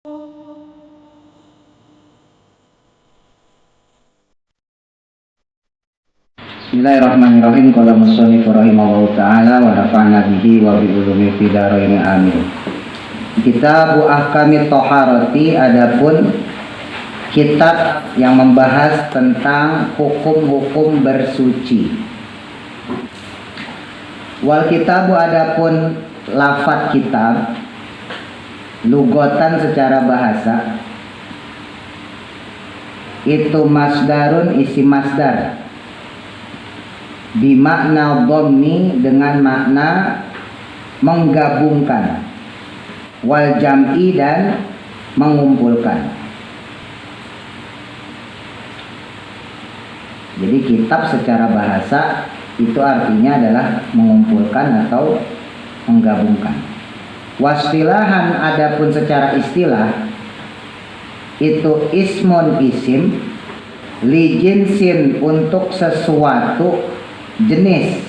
Bismillahirrahmanirrahim. Qala musannif rahimahullahu taala wa nafa'na bihi wa bi ulumi fid dharain amin. Kitab Ahkamit Thaharati, adapun kitab yang membahas tentang hukum-hukum bersuci. Wal kitabu, adapun lafaz kitab lugotan secara bahasa itu masdarun, isi masdar, bimakna dhammi, dengan makna menggabungkan, wal jam'i, dan mengumpulkan. Jadi kitab secara bahasa itu artinya adalah mengumpulkan atau menggabungkan. Wastilahan, adapun secara istilah itu ismun, isim, li jinsin, untuk sesuatu jenis,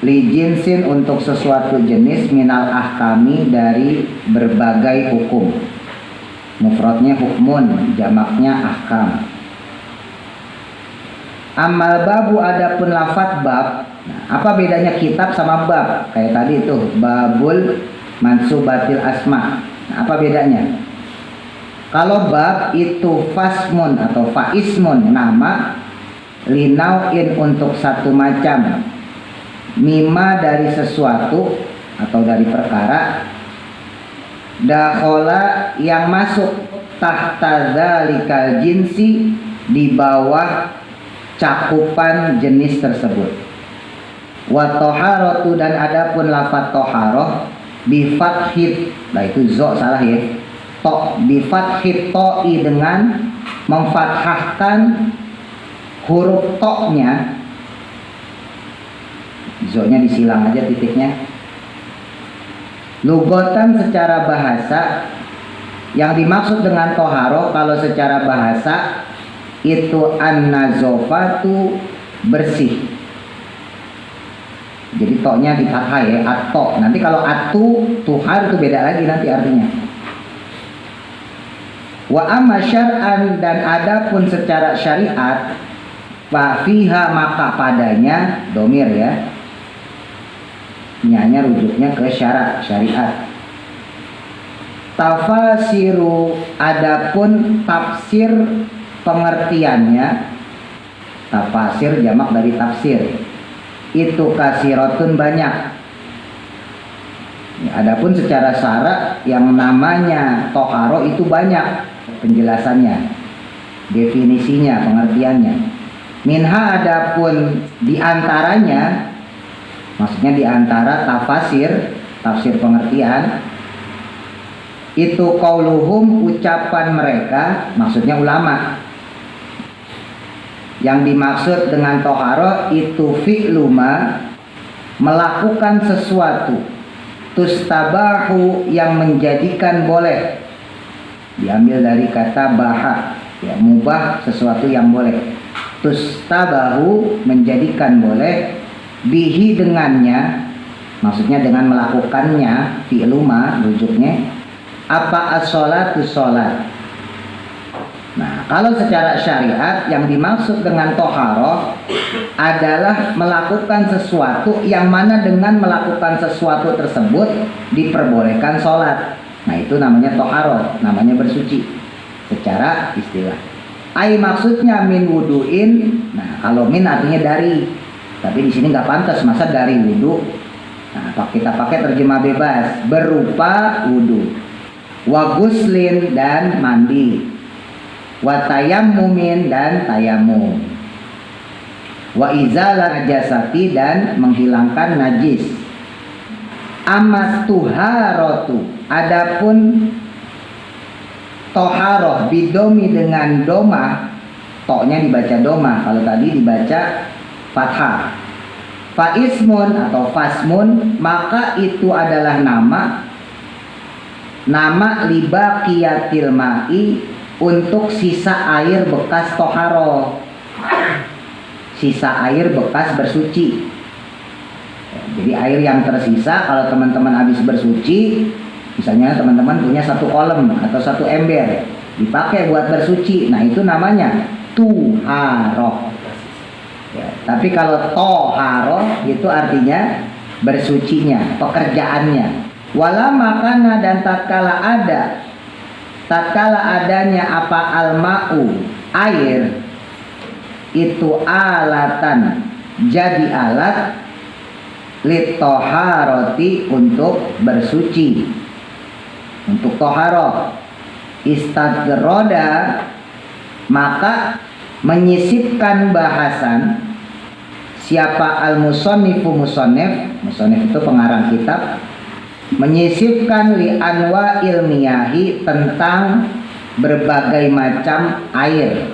li jinsin, untuk sesuatu jenis, minal ahkami, dari berbagai hukum. Mufradnya hukmun, jamaknya ahkam. Amal babu, adapun lafaz bab. Nah, apa bedanya kitab sama bab? Kayak tadi itu babul mansubatil asma. Nah, apa bedanya? Kalau bab itu fasmun atau faismun, nama, linauin, untuk satu macam, mima, dari sesuatu atau dari perkara, dakhola, yang masuk, tahta dzalikal jinsi, di bawah cakupan jenis tersebut. Wa toharotu, dan adapun lafaz toharoh bi fathid, nah itu zo salah ya, to bi fathid to'i, dengan memfathahkan huruf to-nya, zo-nya disilang aja titiknya. Lugotan, secara bahasa, yang dimaksud dengan toharoh kalau secara bahasa itu an-nazofatu, bersih. Jadi to-nya di fathah ya, at-to. Nanti kalau atu, tuhar, itu beda lagi nanti artinya. Wa amma syar'an, dan adapun secara syariat, fa fiha, maka padanya, domir ya, nyanya rujuknya ke syariat. Tafasiru, adapun tafsir, pengertiannya, tafasir jamak dari tafsir, itu kasiratun, banyak. Adapun secara syara, yang namanya toharo itu banyak penjelasannya, definisinya, pengertiannya. Minha, adapun diantaranya, maksudnya diantara tafasir, tafsir pengertian, itu qauluhum, ucapan mereka, maksudnya ulama. Yang dimaksud dengan toharo itu fi'luma, melakukan sesuatu, tustabahu, yang menjadikan boleh, diambil dari kata baha ya, mubah, sesuatu yang boleh. Tustabahu, menjadikan boleh, bihi, dengannya, maksudnya dengan melakukannya, fi'luma rujuknya, apa as-sholatu, sholat. Nah, kalau secara syariat yang dimaksud dengan toharoh adalah melakukan sesuatu yang mana dengan melakukan sesuatu tersebut diperbolehkan sholat. Nah, itu namanya toharoh, namanya bersuci secara istilah. Ai, maksudnya min wuduin. Nah, kalau min artinya dari, tapi di sini nggak pantas, masa dari wudu. Nah, kita pakai terjemah bebas, berupa wudu. Wa guslin, dan mandi. Wa tayammumin, dan tayamum. Wa izalah najasati, dan menghilangkan najis. Amat tuharotu, adapun toharoh bidomi, dengan domah, to-nya dibaca domah, kalau tadi dibaca fathah. Faismun atau fasmun, maka itu adalah nama libaqiyatil ma'i, untuk sisa air bekas toharo, sisa air bekas bersuci. Jadi air yang tersisa kalau teman-teman habis bersuci Misalnya teman-teman punya satu kolam atau satu ember dipakai buat bersuci, nah itu namanya tuharoh. Ya, tapi kalau toharoh itu artinya bersucinya, pekerjaannya. Wala makana dan tatkala adanya apa alma'u air itu alatan jadi alat litoharoti untuk bersuci, untuk toharoh. Istadroda maka menyisipkan bahasan siapa al-musannifu musannif itu pengarang kitab, menyisipkan li anwa ilmiyahi tentang berbagai macam air.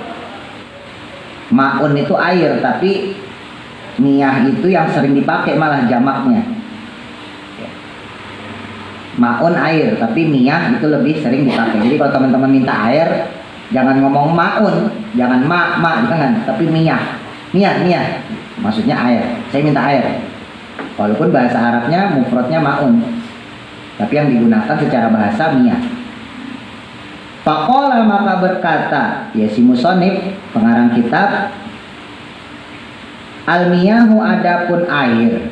Ma'un itu air, tapi miyah itu yang sering dipakai malah jamaknya. Ma'un air, tapi miyah itu lebih sering dipakai. Jadi kalau teman-teman minta air, jangan ngomong ma'un, jangan jangan, tapi miyah. Miyah, maksudnya air. Saya minta air. Walaupun bahasa Arabnya mufradnya ma'un, tapi yang digunakan secara bahasa miyah. Faqala maka berkata, ya si musonif pengarang kitab, al-miyahu adapun air,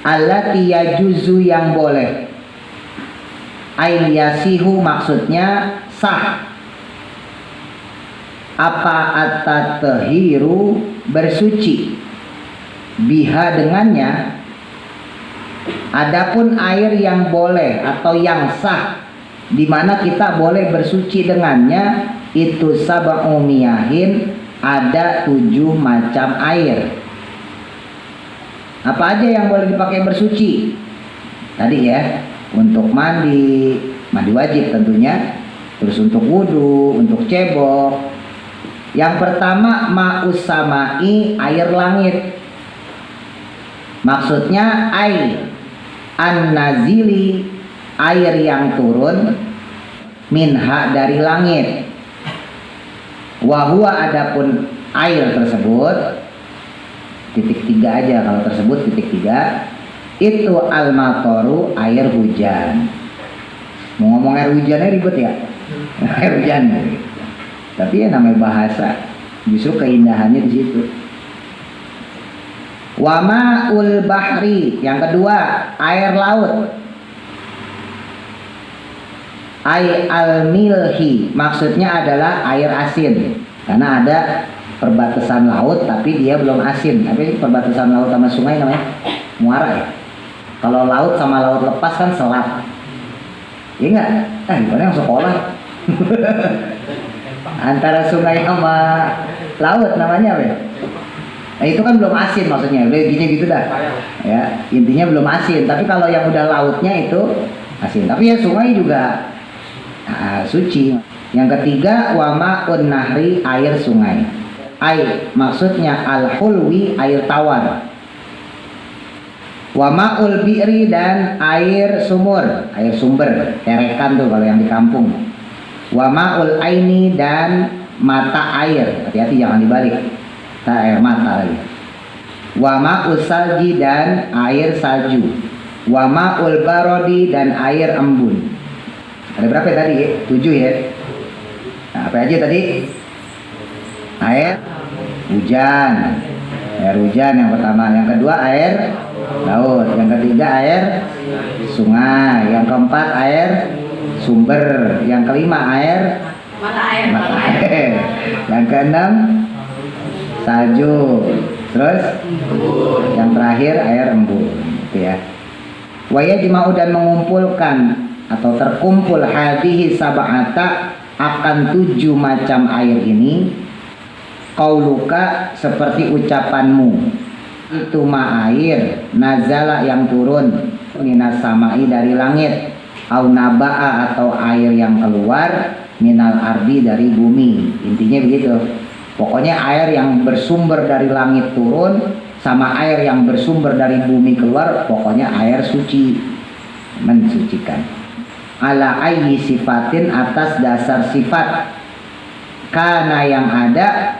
allati yajuzu yang boleh, ay yasihu maksudnya sah, apa at-tahiru bersuci, biha dengannya. Adapun air yang boleh atau yang sah di mana kita boleh bersuci dengannya itu sab'u miyahin, ada 7 macam air. Apa aja yang boleh dipakai bersuci? Tadi ya, untuk mandi wajib tentunya, terus untuk wudhu, untuk cebok. Yang pertama ma'us samai, air langit. Maksudnya air an-nazili, air yang turun, minha dari langit. Wahua adapun air tersebut, titik 3 aja kalau tersebut titik 3, itu al-matoru, air hujan. Mau ngomong air hujannya ribet ya. Air hujan, tapi ya namanya bahasa, justru keindahannya di situ. Wama'ul bahri, yang kedua air laut. Ay al-milhi, maksudnya adalah air asin, karena ada perbatasan laut tapi dia belum asin. Tapi perbatasan laut sama sungai namanya muara ya. Kalau laut sama laut lepas kan selat. Iya enggak? Gimana yang sekolah? Antara sungai sama laut namanya apa ya? Nah, itu kan belum asin maksudnya. Udah gini gitu dah. Ya, intinya belum asin. Tapi kalau yang udah lautnya itu asin. Tapi ya sungai juga suci. Yang ketiga wama'un nahri, air sungai. Air maksudnya al-hulwi, air tawar. Wama'ul bi'ri, dan air sumur, air sumber, terekan tuh kalau yang di kampung. Wama'ul aini, dan mata air. Hati-hati jangan dibalik, air mata lagi. Wama'ul salji, dan air salju. Wama'ul barodi, dan air embun. Ada berapa tadi? 7 ya. Nah, apa aja tadi? Air hujan. Air hujan yang pertama. Yang kedua air laut. Yang ketiga air sungai. Yang keempat air sumber. Yang kelima air mata air. Yang keenam salju. Terus yang terakhir air embun. Gitu ya. Waya jema'u, dan mengumpulkan atau terkumpul hadhihi sab'ata, akan 7 macam air ini. Qauluka, seperti ucapanmu, itu air nazala, yang turun, minas samai, dari langit, au naba'a, atau air yang keluar, minal ardi, dari bumi. Intinya begitu. Pokoknya air yang bersumber dari langit turun sama air yang bersumber dari bumi keluar, pokoknya air suci, mensucikan. Ala ayyi sifatin, atas dasar sifat, karena yang ada,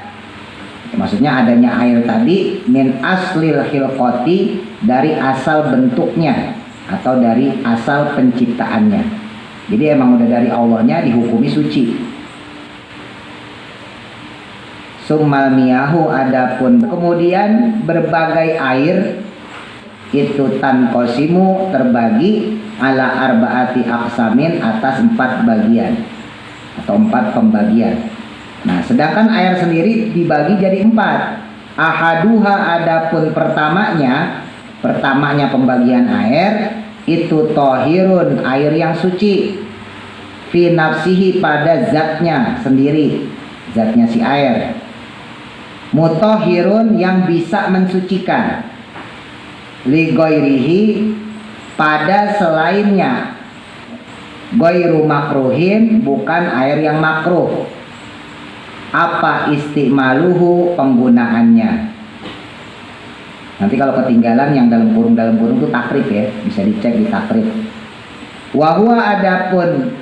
maksudnya adanya air tadi, min aslil khilqati, dari asal bentuknya, atau dari asal penciptaannya. Jadi emang udah dari Allahnya dihukumi suci. Summal miyahu, adapun kemudian berbagai air itu tanqosimu terbagi ala arbaati aqsamin atas 4 bagian atau 4 pembagian. Nah, sedangkan air sendiri dibagi jadi 4. Ahaduha, adapun pertamanya pembagian air itu tohirun, air yang suci, fi nafsihi, pada zatnya sendiri, zatnya si air. Mutohirun, yang bisa mensucikan, li goirihi, pada selainnya, goiru makruhin, bukan air yang makruh. Apa istimaluhu, penggunaannya. Nanti kalau ketinggalan yang dalam kurung itu takrib ya, bisa dicek di takrib. Wahwa, adapun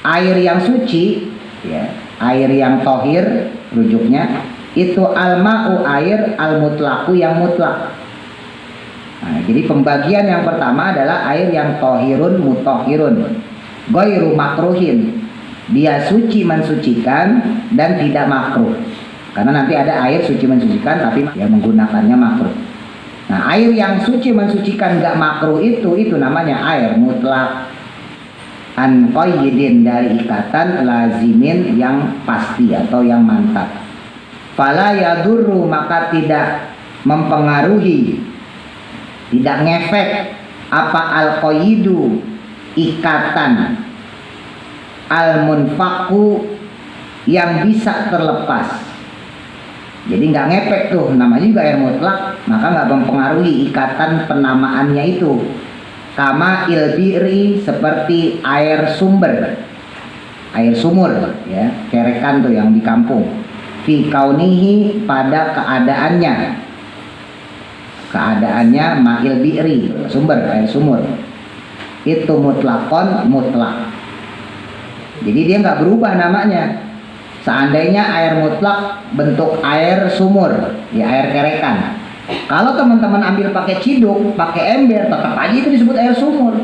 air yang suci ya, air yang tohir rujuknya itu alma'u, air al-mutlaqu, yang mutlak. Nah, jadi pembagian yang pertama adalah air yang tohirun mutohirun, goiru makruhin, dia suci mensucikan dan tidak makruh. Karena nanti ada air suci mensucikan tapi ya menggunakannya makruh. Nah, air yang suci mensucikan gak makruh itu namanya air mutlak, an qayyidin, dari ikatan, lazimin, yang pasti atau yang mantap. Fala yadurru, maka tidak mempengaruhi, tidak ngefek, apa al-qayyidu, ikatan, al-munfaku, yang bisa terlepas. Jadi nggak ngefek tuh, namanya juga air mutlak, maka nggak mempengaruhi ikatan penamaannya itu. Kama ilbiri, seperti air sumber, air sumur ya, kerekan tuh yang di kampung. Fi kaunihi, pada keadaannya ma'il bi'ri, sumber, air sumur itu mutlakon, mutlak. Jadi dia nggak berubah namanya. Seandainya air mutlak bentuk air sumur ya, air kerekan, kalau teman-teman ambil pakai ciduk, pakai ember, tetap aja itu disebut air sumur.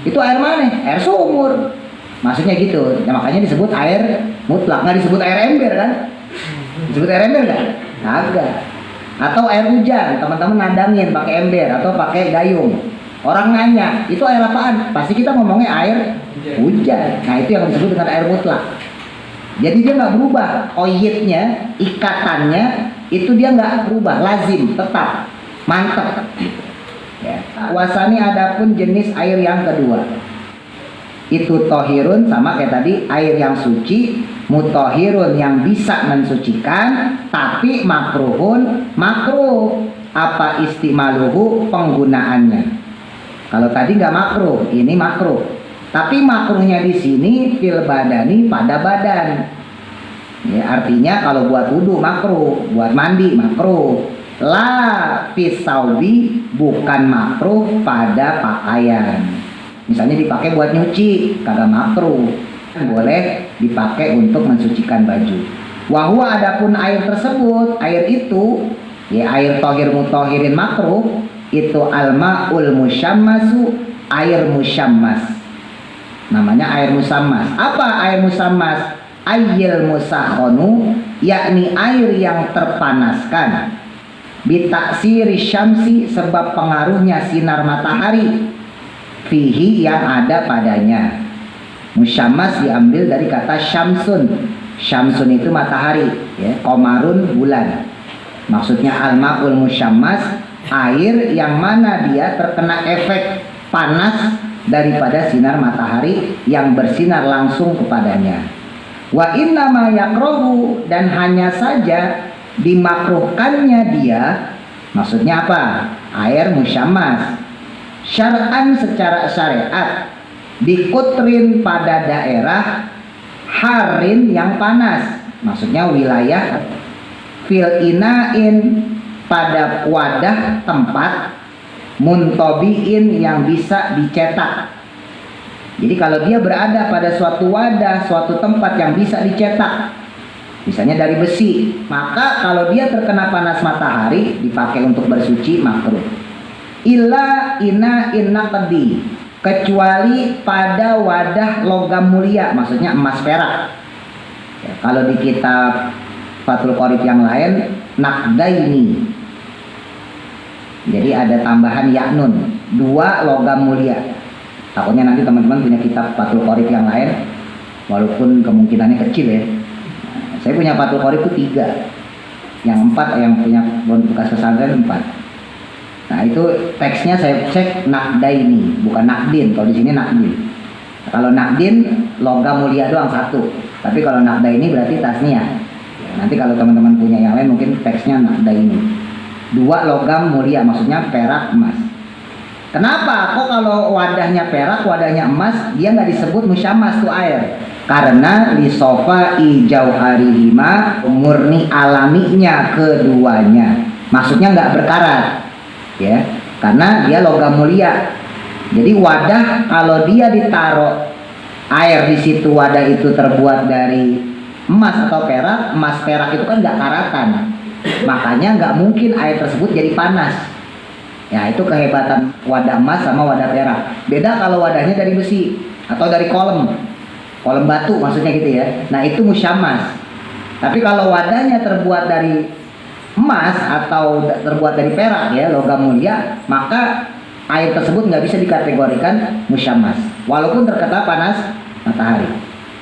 Itu air mana? Air sumur, maksudnya gitu ya, makanya disebut air mutlak, nggak disebut air ember kan? Disebut air ember nggak? Agak. Atau air hujan, teman-teman nadangin pakai ember atau pakai gayung, orang nanya itu air apaan, pasti kita ngomongnya air hujan. Nah, itu yang disebut dengan air mutlak. Jadi dia nggak berubah, oyitnya, ikatannya itu dia nggak berubah, lazim, tetap, mantap. Ya. Wasani, adapun jenis air yang kedua itu tohirun, sama kayak tadi, air yang suci, mutohirun, yang bisa mensucikan, tapi makruhun, makruh. Apa istimaluhu, penggunaannya. Kalau tadi nggak makruh, ini makruh. Tapi makruhnya di sini fil badani, pada badan. Ya, artinya kalau buat wudu makruh, buat mandi makruh. La fisaubi, bukan makruh pada pakaian. Misalnya dipakai buat nyuci, kagak makruh. Boleh dipakai untuk mensucikan baju. Wahwa, adapun air tersebut, air itu ya, air tohir mutohirin makruh, itu almaul musyammasu, air musyammas. Namanya air musammas. Apa air musammas? Ayyil musakhonu, yakni air yang terpanaskan, bitaksiri syamsi, sebab pengaruhnya sinar matahari, fihi, yang ada padanya. Musyammas diambil dari kata syamsun. Syamsun itu matahari ya, komarun, bulan. Maksudnya almaul musyammas, air yang mana dia terkena efek panas daripada sinar matahari yang bersinar langsung kepadanya. Wa innama yakrohu, dan hanya saja dimakruhkannya dia, maksudnya apa? Air musyammas syar'an, secara syariat, dikutrin, pada daerah harin, yang panas, maksudnya wilayah, fil inain, pada wadah tempat, muntobiin, yang bisa dicetak. Jadi kalau dia berada pada suatu wadah, suatu tempat yang bisa dicetak, misalnya dari besi, maka kalau dia terkena panas matahari dipakai untuk bersuci makruh. illa ina innaqdi, kecuali pada wadah logam mulia, maksudnya emas perak. Ya, kalau di kitab Fathul Qorib yang lain naqdaini, jadi ada tambahan yaknun, 2 logam mulia. Takutnya nanti teman-teman punya kitab Fathul Qorib yang lain, walaupun kemungkinannya kecil ya. Nah, saya punya Fathul Qorib itu 3, yang 4 yang punya bekas pesantren 4. Nah itu teksnya saya cek naqdaini, bukan naqdin. Kalau di sini naqdin. Kalau naqdin logam mulia doang 1, tapi kalau naqdaini berarti tasniah. Nanti kalau teman-teman punya yang lain mungkin teksnya naqdaini. 2 logam mulia, maksudnya perak emas. Kenapa? Kok kalau wadahnya perak, wadahnya emas, dia nggak disebut musyammas tuh air? Karena lisofa ijauharihima, murni alaminya keduanya. Maksudnya nggak berkarat, ya, karena dia logam mulia. Jadi wadah kalau dia ditaruh air di situ, wadah itu terbuat dari emas atau perak. Emas perak itu kan nggak karatan, makanya nggak mungkin air tersebut jadi panas. Ya itu kehebatan wadah emas sama wadah perak. Beda kalau wadahnya dari besi atau dari kolom batu maksudnya gitu ya. Nah itu musyammas. Tapi kalau wadahnya terbuat dari emas atau terbuat dari perak ya, logam mulia, maka air tersebut nggak bisa dikategorikan musyammas walaupun terkena panas matahari,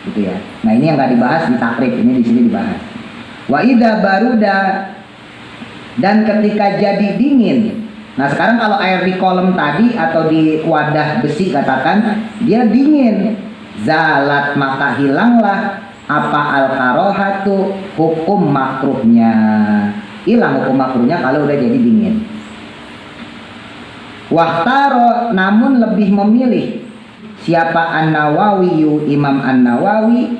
gitu ya. Nah ini yang nggak dibahas di takrib, ini di sini dibahas. Wa idza baruda, dan ketika jadi dingin. Nah sekarang kalau air di kolom tadi atau di wadah besi katakan dia dingin, zalat maka hilanglah apa al-karohatu, hukum makruhnya. Hilang hukum makruhnya kalau udah jadi dingin. Wahtaro, namun lebih memilih siapa An-Nawawi, Imam An-Nawawi,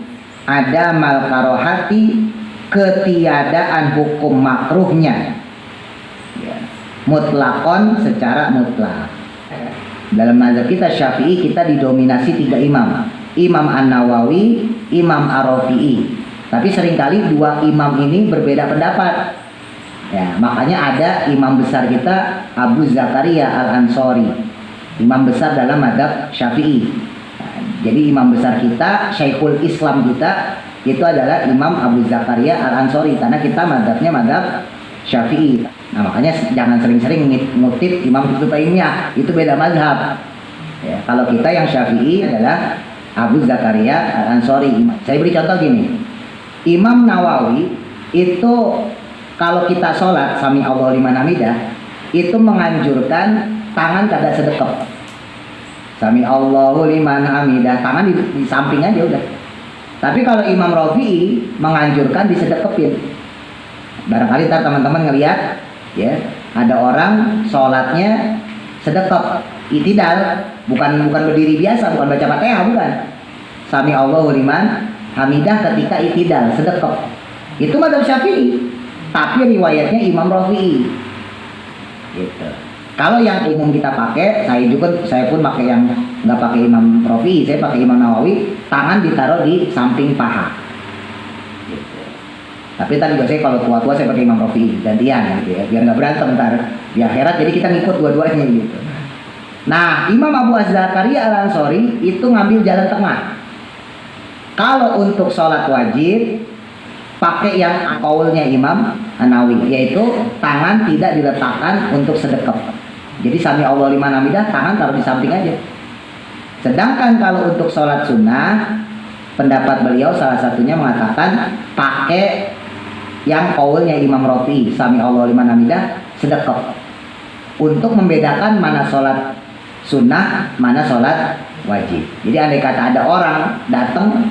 ada mal karohati, ketiadaan hukum makruhnya, ya, mutlakon secara mutlak. Dalam mazhab kita Syafi'i kita didominasi 3 imam, Imam An-Nawawi, Imam Ar-Rafi'i. Tapi seringkali 2 imam ini berbeda pendapat. Ya, makanya ada imam besar kita Abu Zakaria Al-Ansori, imam besar dalam mazhab Syafi'i. Nah, jadi imam besar kita, Syekhul Islam kita itu adalah Imam Abu Zakaria Al-Ansori, karena kita mazhabnya mazhab Syafi'i. Nah makanya jangan sering-sering ngutip Imam Ibnu Taimiyah, itu beda mazhab. Ya, kalau kita yang Syafi'i adalah Abu Zakaria Al-Ansori. Saya beri contoh gini, Imam Nawawi itu kalau kita sholat sami Allahu liman hamidah itu menganjurkan tangan kada sedekap. Sami Allahu liman hamidah, tangan di samping aja udah. Tapi kalau Imam Rafi'i menganjurkan disedekepin. Barangkali ntar teman-teman ngelihat ya, ada orang sholatnya sedekap, itidal, bukan berdiri biasa, bukan baca Fatihah, bukan. Sami Allahu liman hamidah ketika itidal, sedekap. Itu mazhab Syafi'i. Tapi riwayatnya Imam Rafi'i. Gitu. Kalau yang umum kita pakai, saya pun pakai yang nggak pakai Imam Rafi'i, saya pakai Imam Nawawi, tangan ditaruh di samping paha. Gitu. Tapi tadi juga saya kalau tua-tua saya pakai Imam Rafi'i, gantian gitu ya, biar nggak berantem ntar di akhirat. Jadi kita ngikut dua-duanya gitu. Nah, Imam Abu Zakaria Al-Ansori itu ngambil jalan tengah. Kalau untuk sholat wajib pakai yang kaulnya Imam An-Nawawi, yaitu tangan tidak diletakkan untuk sedekap. Jadi sami Allah liman hamidah, tangan taruh di samping aja. Sedangkan kalau untuk sholat sunnah, pendapat beliau salah satunya mengatakan pakai yang kaulnya Imam Rafi'i, sami Allah liman hamidah, sedekap. Untuk membedakan mana sholat sunnah, mana sholat wajib. Jadi andai kata ada orang datang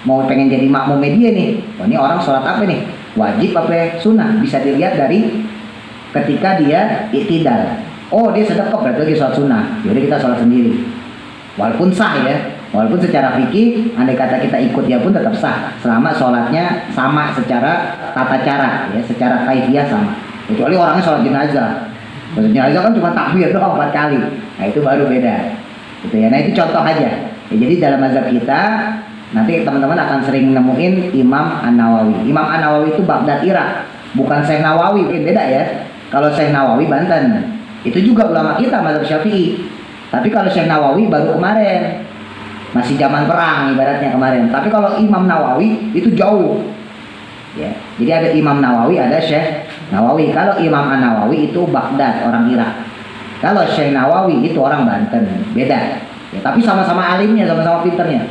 mau pengen jadi makmum media nih, oh ini orang sholat apa nih, wajib apa sunnah, bisa dilihat dari ketika dia iktidal. Oh dia sedekap berarti lagi sholat sunnah, jadi kita sholat sendiri, walaupun sah ya, walaupun secara fikih andai kata kita ikut dia pun tetap sah selama sholatnya sama secara tata cara ya, secara kaifiyah sama, kecuali orangnya sholat jenazah. Sholat jenazah kan cuma takbir doang 4 kali, nah itu baru beda gitu ya. Nah itu contoh aja ya. Jadi dalam mazhab kita nanti teman-teman akan sering nemuin Imam An-Nawawi. Imam An-Nawawi itu Baghdad Irak, bukan Syekh Nawawi, beda ya. Kalau Syekh Nawawi Banten, Itu juga ulama kita mazhab Syafi'i. Tapi kalau Syekh Nawawi baru kemarin, masih zaman perang ibaratnya kemarin. Tapi kalau Imam Nawawi itu jauh. Ya, jadi ada Imam Nawawi, ada Syekh Nawawi. Kalau Imam An-Nawawi itu Baghdad, orang Irak. Kalau Syekh Nawawi itu orang Banten, beda. Ya, tapi sama-sama alimnya, sama-sama pinternya.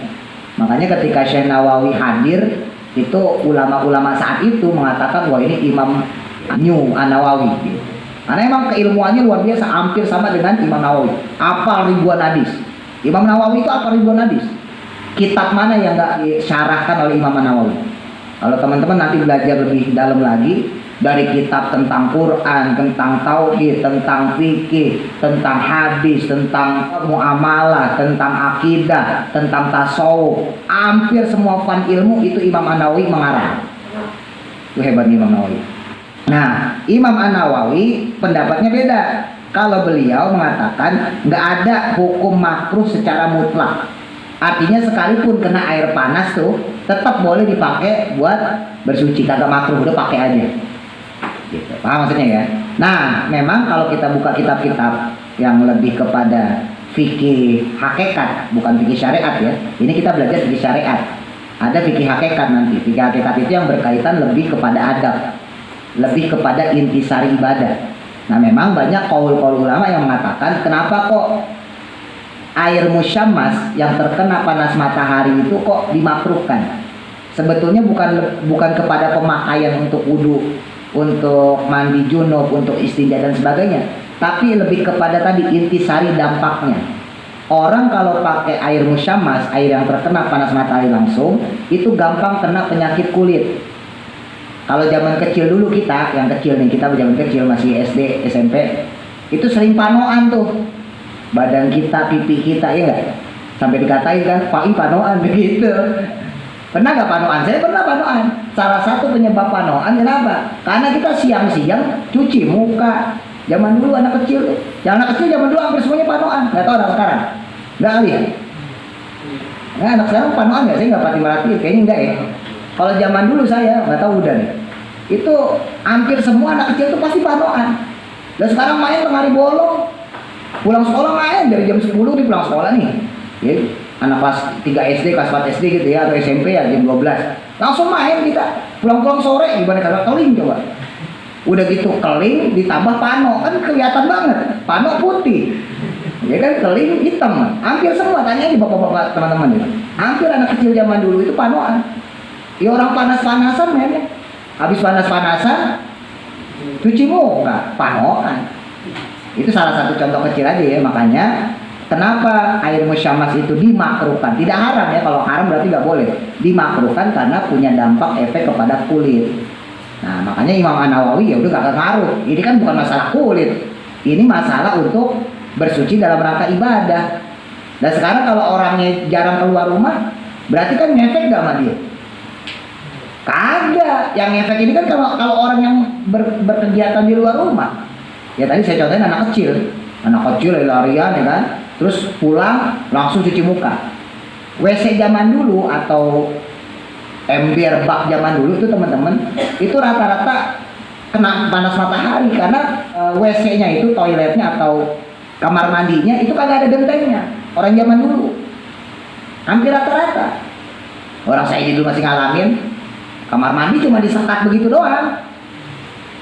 Makanya ketika Syekh Nawawi hadir, itu ulama-ulama saat itu mengatakan wah ini Imam New An-Nawawi. Gitu. Karena emang keilmuannya luar biasa, hampir sama dengan Imam Nawawi. Apa ribuan hadis. Imam Nawawi itu apa ribuan hadis. Kitab mana yang nggak disyarahkan oleh Imam An-Nawawi? Kalau teman-teman nanti belajar lebih dalam lagi dari kitab tentang Quran, tentang tauhid, tentang fikih, tentang hadis, tentang muamalah, tentang akidah, tentang tasawuf, hampir semua fan ilmu itu Imam An-Nawawi mengarang. Itu hebatnya Imam Nawawi. Nah, Imam An-Nawawi pendapatnya beda. Kalau beliau mengatakan nggak ada hukum makruh secara mutlak. Artinya sekalipun kena air panas tuh tetap boleh dipakai buat bersuci, kagak makruh, udah pakai aja. Gitu. Paham maksudnya ya? Nah, memang kalau kita buka kitab-kitab yang lebih kepada fikih hakikat, bukan fikih syariat ya. Ini kita belajar fikih syariat. Ada fikih hakikat nanti. Fikih hakikat itu yang berkaitan lebih kepada adab, lebih kepada intisari ibadah. Nah, memang banyak qaul-qaul ulama yang mengatakan kenapa kok air musyammas yang terkena panas matahari itu kok dimakruhkan. Sebetulnya bukan kepada pemakaian untuk wudhu, untuk mandi junub, untuk istinja dan sebagainya, tapi lebih kepada tadi intisari dampaknya. Orang kalau pakai air musyammas, air yang terkena panas matahari langsung, itu gampang kena penyakit kulit. Kalau zaman kecil dulu kita, yang kecil nih, kita zaman kecil masih SD, SMP, itu sering panoan tuh. Badan kita, pipi kita, ya enggak? Sampai dikatain kan, Pak panoan begitu. Pernah nggak panoan? Saya pernah panoan. Salah satu penyebab panoan kenapa? Karena kita siang-siang cuci muka. Zaman dulu anak kecil, anak kecil zaman dulu hampir semuanya panoan. Nggak tahu orang sekarang? Nggak kali ya? Nah, anak sekarang panoan nggak? Saya nggak merhatiin, kayaknya enggak ya. Kalau zaman dulu saya nggak tahu udah nih. Itu hampir semua anak kecil itu pasti panoan. Dan sekarang main tengah hari bolong. Pulang sekolah main dari jam 10 di pulang sekolah nih. Ya, anak kelas 3 SD, kelas 4 SD gitu ya, atau SMP ya jam 12. Langsung main kita. Pulang-pulang sore gimana kagak keling coba. Udah gitu keling ditambah pano, kan kelihatan banget. Pano putih. Ya kan keling hitam. Hampir semua tanya di bapak-bapak teman-teman itu. Hampir anak kecil zaman dulu itu panoan. Ya orang panas-panasan mainnya. Habis panas-panasan cuci muka, panoan. Itu salah satu contoh kecil aja ya. Makanya kenapa air musyammas itu dimakruhkan? Tidak haram ya, kalau haram berarti nggak boleh. Dimakruhkan karena punya dampak efek kepada kulit. Nah makanya Imam An-Nawawi ya udah gak ngaruh. Ini kan bukan masalah kulit. Ini masalah untuk bersuci dalam rangka ibadah. Dan sekarang kalau orangnya jarang keluar rumah, berarti kan ngefek gak sama dia? Kagak. Yang ngefek ini kan kalau orang yang berkegiatan di luar rumah. Ya tadi saya contohin anak kecil lari-larian ya kan, terus pulang langsung cuci muka. WC zaman dulu atau ember bak zaman dulu itu teman-teman, itu rata-rata kena panas matahari karena WC-nya itu toiletnya atau kamar mandinya itu kagak ada gentengnya. Orang zaman dulu hampir rata-rata. Orang saya dulu masih ngalamin kamar mandi cuma disekat begitu doang.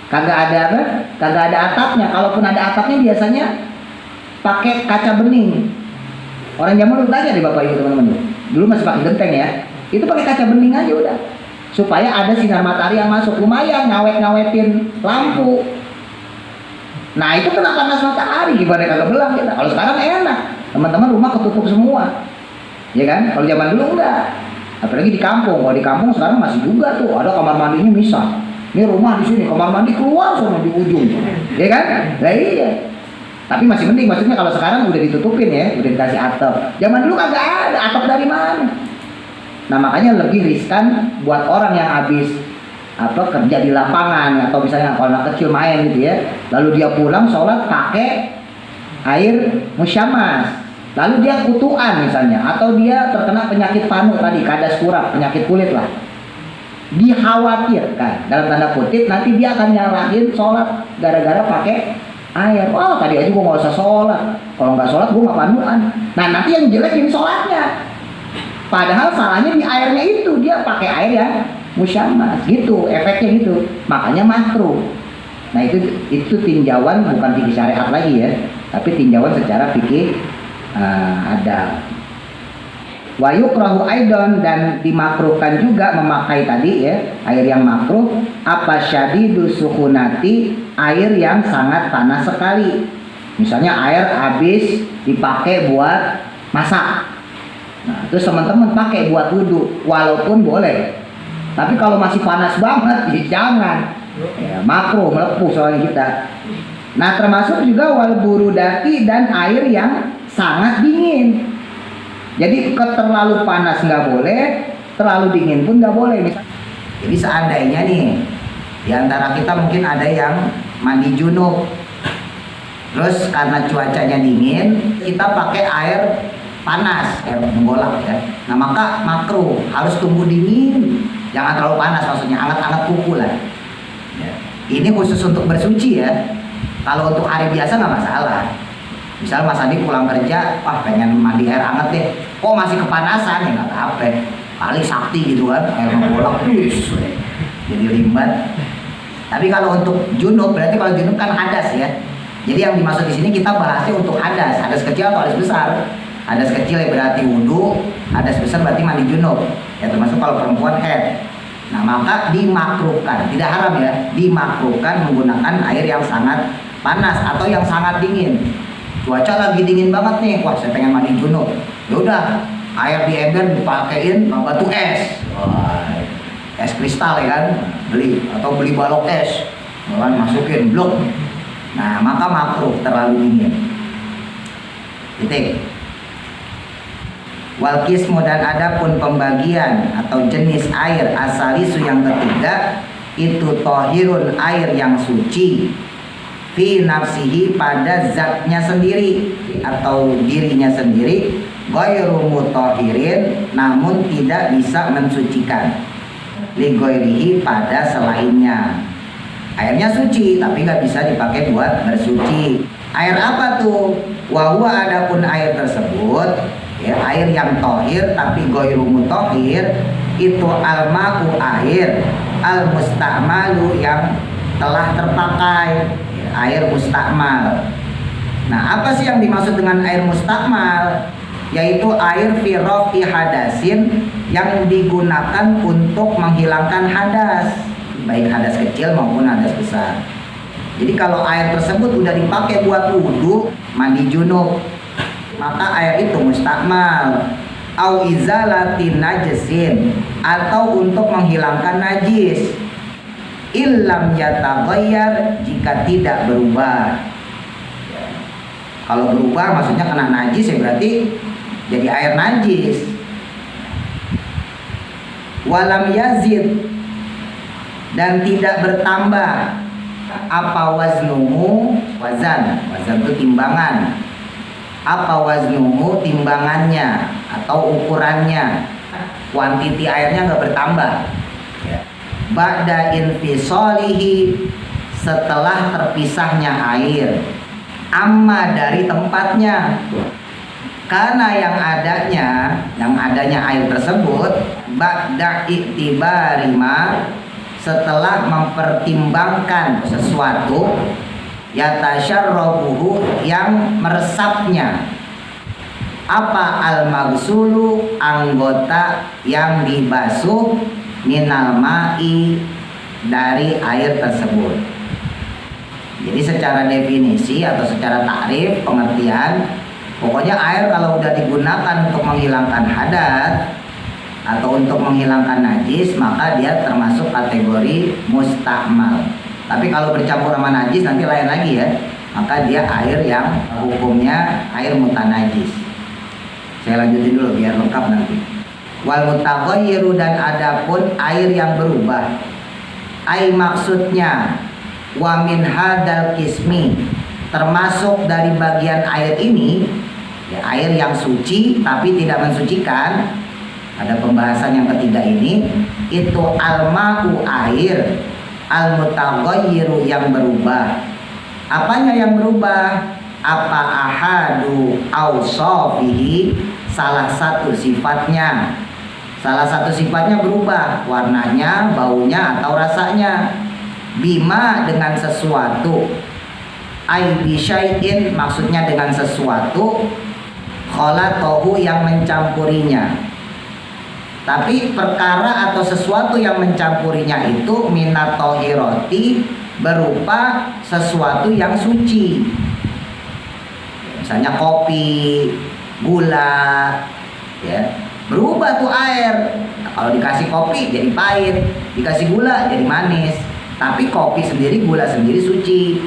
Kagak ada apa? Kagak ada atapnya. Kalaupun ada atapnya biasanya pakai kaca bening. Orang zaman dulu tanya deh bapak ibu teman-teman. Dulu masih pakai genteng ya. Itu pakai kaca bening aja udah. Supaya ada sinar matahari yang masuk. Lumayan ngawet-ngawetin lampu. Nah itu kena panas matahari gimana kagak belang kita. Kalau sekarang enak. Teman-teman rumah ketutup semua. Ya kan? Kalau zaman dulu enggak. Apalagi di kampung. Kalau di kampung sekarang masih juga tuh. Ada kamar mandinya misah. Ini rumah di sini, kamar mandi keluar sama di ujung, ya kan? Nah iya. Tapi masih mending, maksudnya kalau sekarang udah ditutupin ya, udah dikasih atap. Zaman dulu kagak ada, atap dari mana? Nah makanya lebih riskan buat orang yang habis kerja di lapangan atau misalnya kalau anak kecil main gitu ya, lalu dia pulang sholat pakai air musyammas, lalu dia kutuan misalnya, atau dia terkena penyakit panu tadi, kadas kurap, penyakit kulit lah. Dikhawatirkan dalam tanda kutip nanti dia akan nyalahin sholat gara-gara pakai air. Wah, tadi aja gue nggak usah sholat. Kalau nggak sholat gue nggak panutan. Nah, nanti yang jelek ini sholatnya. Padahal salahnya di airnya itu, dia pakai air yang musyammas gitu, efeknya gitu. Makanya makruh. Nah, itu tinjauan bukan fikih syariat lagi ya, tapi tinjauan secara fikih ada. Wa yukrahu aidon, dan dimakruhkan juga memakai tadi ya, air yang makruh apa syadidu sukhunati, air yang sangat panas sekali. Misalnya air habis dipakai buat masak. Nah, terus teman-teman pakai buat wudhu, walaupun boleh. Tapi kalau masih panas banget, ya jangan. Ya, makruh, melepuh soalnya kita. Nah, termasuk juga wal burudati, dan air yang sangat dingin. Jadi terlalu panas nggak boleh, terlalu dingin pun nggak boleh. Jadi seandainya nih, di antara kita mungkin ada yang mandi junub, terus karena cuacanya dingin, kita pakai air panas, air menggolak ya. Nah, maka makruh, harus tunggu dingin, jangan terlalu panas, maksudnya hangat-hangat kuku lah. Ya. Ini khusus untuk bersuci ya. Kalau untuk hari biasa nggak masalah. Misal Mas Andi pulang kerja, wah pengen mandi air hangat deh, kok masih kepanasan, ya nggak apa-apa, kali sakti gitu kan, air menggolak jadi limbat. Tapi kalau untuk junub, berarti kalau junub kan hadas ya. Jadi yang dimaksud di sini kita bahasnya untuk hadas kecil atau hadas besar. Hadas kecil ya berarti wudhu, hadas besar berarti mandi junub. Ya termasuk kalau perempuan haid. Nah, maka dimakruhkan, tidak haram ya, dimakruhkan menggunakan air yang sangat panas atau yang sangat dingin. Cuaca lagi dingin banget nih, wah saya pengen mandi junub. Ya udah, air di ember dipakein batu es. Wah, es kristal ya kan, beli balok es, kan masukin blok. Nah, maka makruh terlalu dingin. Titik. Wal qismu, dan adapun pembagian atau jenis air asalisu yang ketiga itu tohirun, air yang suci, fi nafsihi, pada zatnya sendiri atau dirinya sendiri, ghairu mutahhirin, namun tidak bisa mensucikan, li ghairihi, pada selainnya. Airnya suci tapi nggak bisa dipakai buat bersuci. Air apa tuh? Wa huwa, adapun air tersebut ya, air yang tohir tapi ghairu mutahhir, itu alma'u, air al musta'malu, yang telah terpakai, air mustakmal. Nah, apa sih yang dimaksud dengan air mustakmal? Yaitu air fi rafi hadasin, yang digunakan untuk menghilangkan hadas, baik hadas kecil maupun hadas besar. Jadi kalau air tersebut udah dipakai buat wudhu, mandi junub, maka air itu mustakmal. Au izalatin najasin, atau untuk menghilangkan najis. Illam yataghayyar, jika tidak berubah. Kalau berubah maksudnya kena najis ya berarti jadi air najis. Walam yazid, dan tidak bertambah apa waznuhu, wazan itu timbangan, apa waznuhu, timbangannya atau ukurannya, kuantiti airnya nggak bertambah. Ba'da infisalihi, setelah terpisahnya air, amma, dari tempatnya, karena yang adanya air tersebut, ba'da i'tibari ma, setelah mempertimbangkan sesuatu, yatasyarrabuhu, yang meresapnya, apa al-maghsulu, anggota yang dibasuh, minal ma'i, dari air tersebut. Jadi secara definisi atau secara takrif, pengertian, pokoknya air kalau udah digunakan untuk menghilangkan hadas atau untuk menghilangkan najis, maka dia termasuk kategori mustakmal. Tapi kalau bercampur sama najis nanti lain lagi ya, maka dia air yang hukumnya air mutanajis. Saya lanjutin dulu biar lengkap nanti. Wal mutaghayyiru, dan adapun air yang berubah, ai maksudnya wa min hadal qismi, termasuk dari bagian air ini ya, air yang suci tapi tidak mensucikan. Ada pembahasan yang ketiga ini, itu alma'u, air al mutaghayyiru, yang berubah, Apanya yang berubah? Apa ahadu awsafihi, salah satu sifatnya. Salah satu sifatnya berubah, warnanya, baunya, atau rasanya. Bima, dengan sesuatu. Ai bisyai'in, maksudnya dengan sesuatu. Khalatohu, yang mencampurinya. Tapi perkara atau sesuatu yang mencampurinya itu minatohiroti, berupa sesuatu yang suci. Misalnya kopi, gula, ya, berubah tuh air. Nah, kalau dikasih kopi jadi pahit, dikasih gula jadi manis. Tapi kopi sendiri, gula sendiri suci.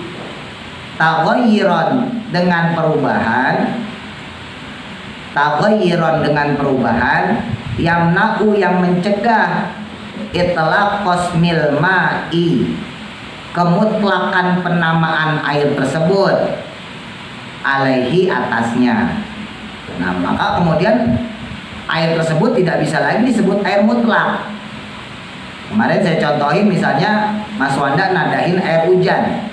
Taghayyiran, dengan perubahan. Taghayyiran, dengan perubahan. Yamna'u, yang mencegah. Itlaqos milma'i, kemutlakan penamaan air tersebut. Alaihi, atasnya. Nah, maka kemudian air tersebut tidak bisa lagi disebut air mutlak. Kemarin saya contohin, misalnya Mas Wanda nadahin air hujan,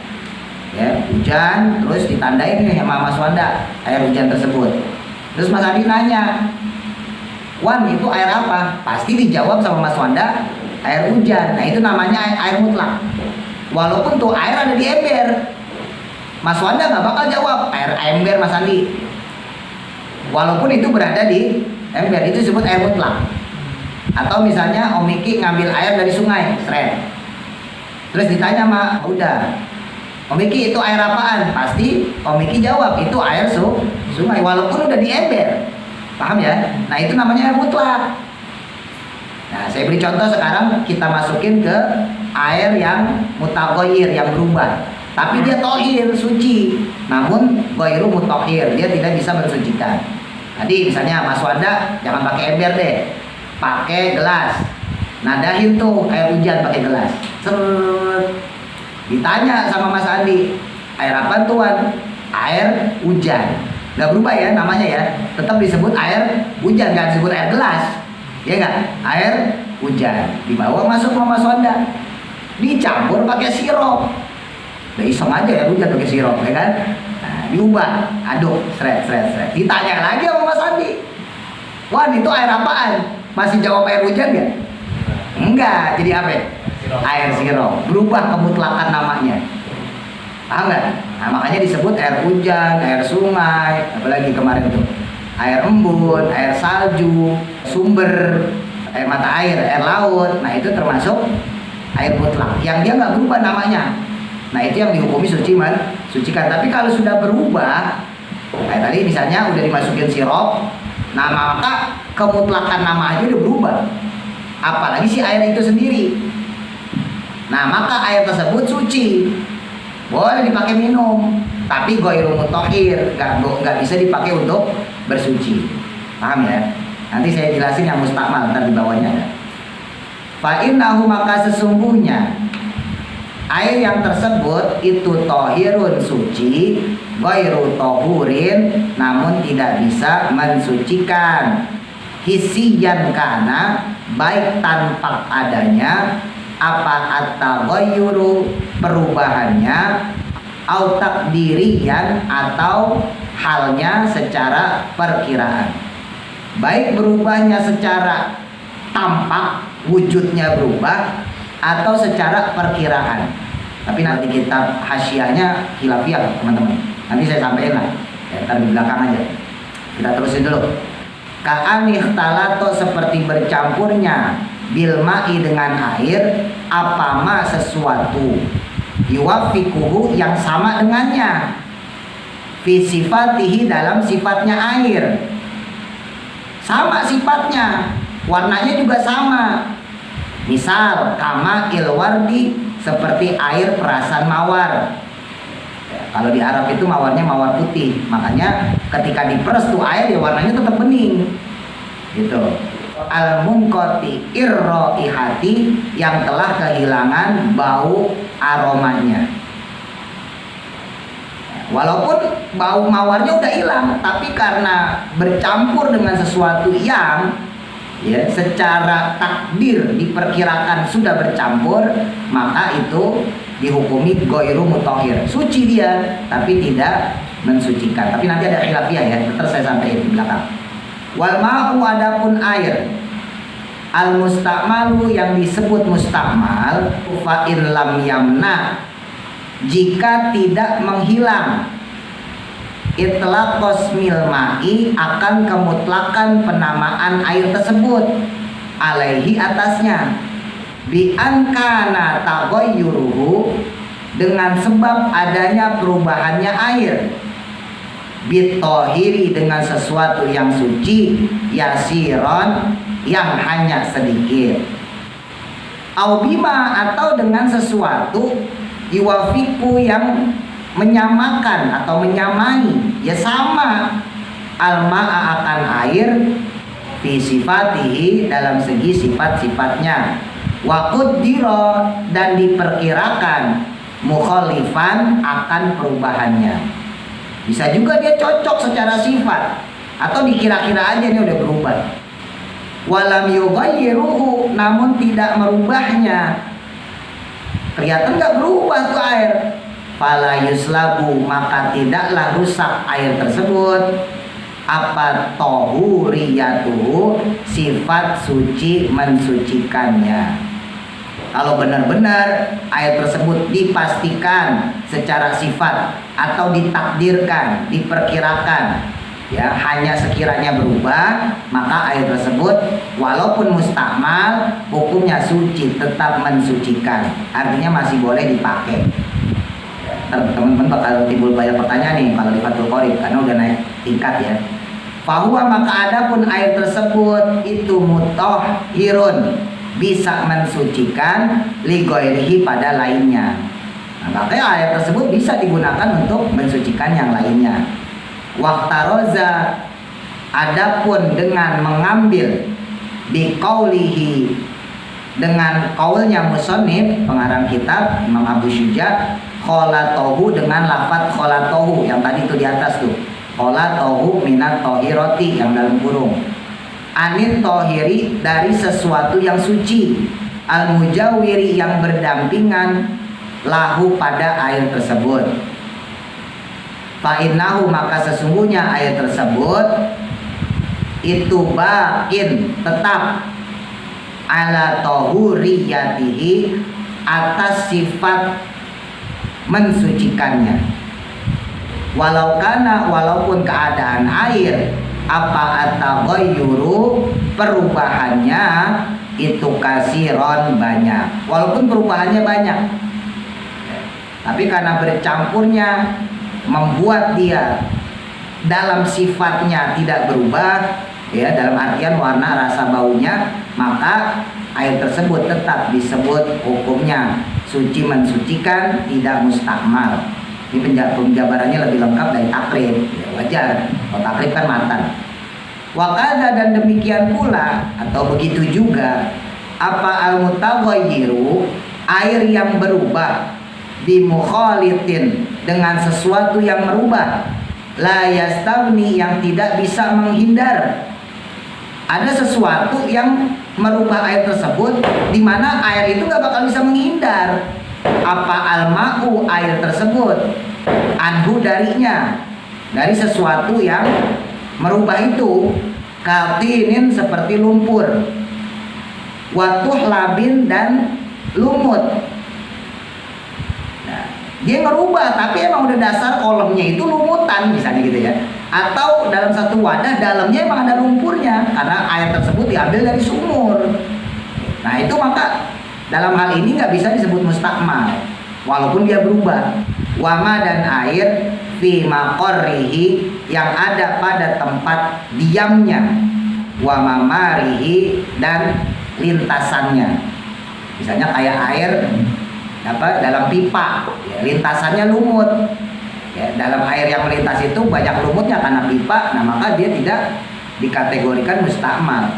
ya, hujan, terus ditandain nih sama Mas Wanda air hujan tersebut. Terus Mas Adi nanya, Wan, itu air apa? Pasti dijawab sama Mas Wanda, air hujan. Nah, itu namanya air mutlak. Walaupun tuh air ada di ember, Mas Wanda nggak bakal jawab air ember Mas Andi. Walaupun itu berada di ember, itu disebut air mutlak. Atau misalnya Om Miki ngambil air dari sungai, seret. Terus ditanya sama udah, Om Miki itu air apaan? Pasti Om Miki jawab itu air sungai, walaupun udah di ember. Paham ya? Nah, itu namanya air mutlak. Nah, saya beri contoh sekarang, kita masukin ke air yang mutaghayyir, yang berubah. Tapi dia tohir, suci. Namun ghairu mutahhir, dia tidak bisa mensucikan. Tadi misalnya Mas Wanda jangan pakai ember deh, pakai gelas. Nadahin tuh air hujan pakai gelas. Seret. Ditanya sama Mas Andi, air apa tuan? Air hujan. Nggak berubah ya namanya ya, tetap disebut air hujan, nggak disebut air gelas. Ya nggak? Air hujan. Dibawa masuk sama Mas Wanda, dicampur pakai sirup. Udah iseng aja ya hujan pakai sirup, ya kan? Nah, diubah, aduk, seret. Ditanya lagi sama Mas Andi, Wan, itu air apaan? Masih jawab air hujan nggak? Enggak, jadi apa? Air sirup. Berubah kemutlakan namanya. Paham nggak? Nah, makanya disebut air hujan, air sungai, apalagi kemarin itu air embun, air salju, sumber, air mata air, air laut. Nah, itu termasuk air mutlak yang dia nggak berubah namanya. Nah, itu yang dihukumi sucikan. Tapi kalau sudah berubah, kayak tadi misalnya udah dimasukin sirup, nah maka kemutlakan nama aja udah berubah. Apalagi si air itu sendiri. Nah, maka air tersebut suci, boleh dipakai minum, tapi ghairu mutahhir, nggak bisa dipakai untuk bersuci. Paham ya? Nanti saya jelasin yang mustakmal ntar di bawahnya ada. Fa innahu, maka sesungguhnya air yang tersebut itu tohirun, suci, ghairu tohurin, namun tidak bisa mensucikan. Hisiyan, kana, baik tanpa adanya apa at-taghayyuru, perubahannya, au takdiriyan, atau halnya secara perkiraan. Baik berubahnya secara tampak, wujudnya berubah, atau secara perkiraan. Tapi nanti kitab hasyiahnya khilafiyah teman-teman, nanti saya sampaikan lah ya, ntar di belakang aja. Kita terusin dulu. Ka'an ikhtalato, seperti bercampurnya, bilma'i, dengan air, apama, sesuatu, yuwafikuhu, yang sama dengannya, fi sifatihi, dalam sifatnya air. Sama sifatnya, warnanya juga sama. Misal kama ilwardi, seperti air perasan mawar. Ya, kalau di Arab itu mawarnya mawar putih, makanya ketika diperes tuh air ya warnanya tetap bening. Gitu. Al-munqati irraihati, yang telah kehilangan bau aromanya. Walaupun bau mawarnya udah hilang, tapi karena bercampur dengan sesuatu yang ya secara takdir diperkirakan sudah bercampur, maka itu dihukumi ghairu mutahhir, suci dia tapi tidak mensucikan. Tapi nanti ada khilafiyah ya, terus saya sampaikan di belakang. Wal ma'u, adapun air, al musta'malu yang disebut mustakmal, fa in lam yamna, jika tidak menghilang itlaq qasmil ma'i, akan kemutlakan penamaan air tersebut, alaihi, atasnya, bi an kana taghayyuruhu, dengan sebab adanya perubahannya air, bitohiri, dengan sesuatu yang suci, yasiron, yang hanya sedikit, au bima, atau dengan sesuatu, yuwafiku, yang menyamakan atau menyamai, ya sama, alma'a, akan air, fi sifatihi, dalam segi sifat-sifatnya, wa qaddira, dan diperkirakan, mukhalifan, akan perubahannya. Bisa juga dia cocok secara sifat, atau dikira-kira aja ini udah berubah. Walam yughayyiruhu, namun tidak merubahnya, kelihatan nggak berubah tuh air. Fala yuslabu, maka tidaklah rusak air tersebut, apa tohuriyatuhu, sifat suci mensucikannya. Kalau benar-benar air tersebut dipastikan secara sifat atau ditakdirkan, diperkirakan, ya, hanya sekiranya berubah, maka air tersebut walaupun mustakmal, hukumnya suci, tetap mensucikan, artinya masih boleh dipakai. Teman-teman bakal timbul banyak pertanyaan nih kalau di Fathul Qorib, karena udah naik tingkat ya. Fahuwa, maka adapun air tersebut itu mutahhirun, bisa mensucikan, li ghairihi, pada lainnya. Nah, makanya air tersebut bisa digunakan untuk mensucikan yang lainnya. Waqtaroza, adapun dengan mengambil, biqaulihi, dengan qaulnya musannif, pengarang kitab Imam Abu Syuja, kholatohu, dengan lafadz kholatohu yang tadi itu di atas tuh, kholatohu minat tohiroti, yang dalam kurung, anit tohiri, dari sesuatu yang suci, al mujawiri, yang berdampingan, lahu, pada air tersebut. Fa'innahu, maka sesungguhnya air tersebut itu bakin, tetap, ala tohuriyatihi, atas sifat mensucikannya. Walau kana, walaupun keadaan air, apa ataghayyuru, perubahannya itu kasiron, banyak, walaupun perubahannya banyak, tapi karena bercampurnya membuat dia dalam sifatnya tidak berubah, ya, dalam artian warna, rasa, baunya, maka air tersebut tetap disebut hukumnya suci mensucikan, tidak mustakmal. Ini penjabarannya lebih lengkap dari takrib, ya, wajar, kalau takrib kan mantan. Wakada, dan demikian pula atau begitu juga, apa al-mutaghayyiru, air yang berubah, bimukhalitin, dengan sesuatu yang merubah, la yastaghni, yang tidak bisa menghindar. Ada sesuatu yang merubah air tersebut, di mana air itu gak bakal bisa menghindar. Apa al-ma'u, air tersebut, anhu, darinya, dari sesuatu yang merubah itu, katinin, seperti lumpur, watuh labin, dan lumut. Nah, dia ngerubah, tapi emang udah dasar kolamnya itu lumutan, misalnya gitu ya. Atau dalam satu wadah dalamnya emang ada lumpurnya, karena air tersebut diambil dari sumur. Nah itu maka dalam hal ini nggak bisa disebut mustakmal, walaupun dia berubah. Wama, dan air, fi maqarrihi, yang ada pada tempat diamnya, wama marihi, dan lintasannya. Misalnya kayak air dalam pipa, ya, lintasannya lumut. Ya, dalam air yang melintas itu banyak lumutnya karena pipa, nah maka dia tidak dikategorikan mustakmal.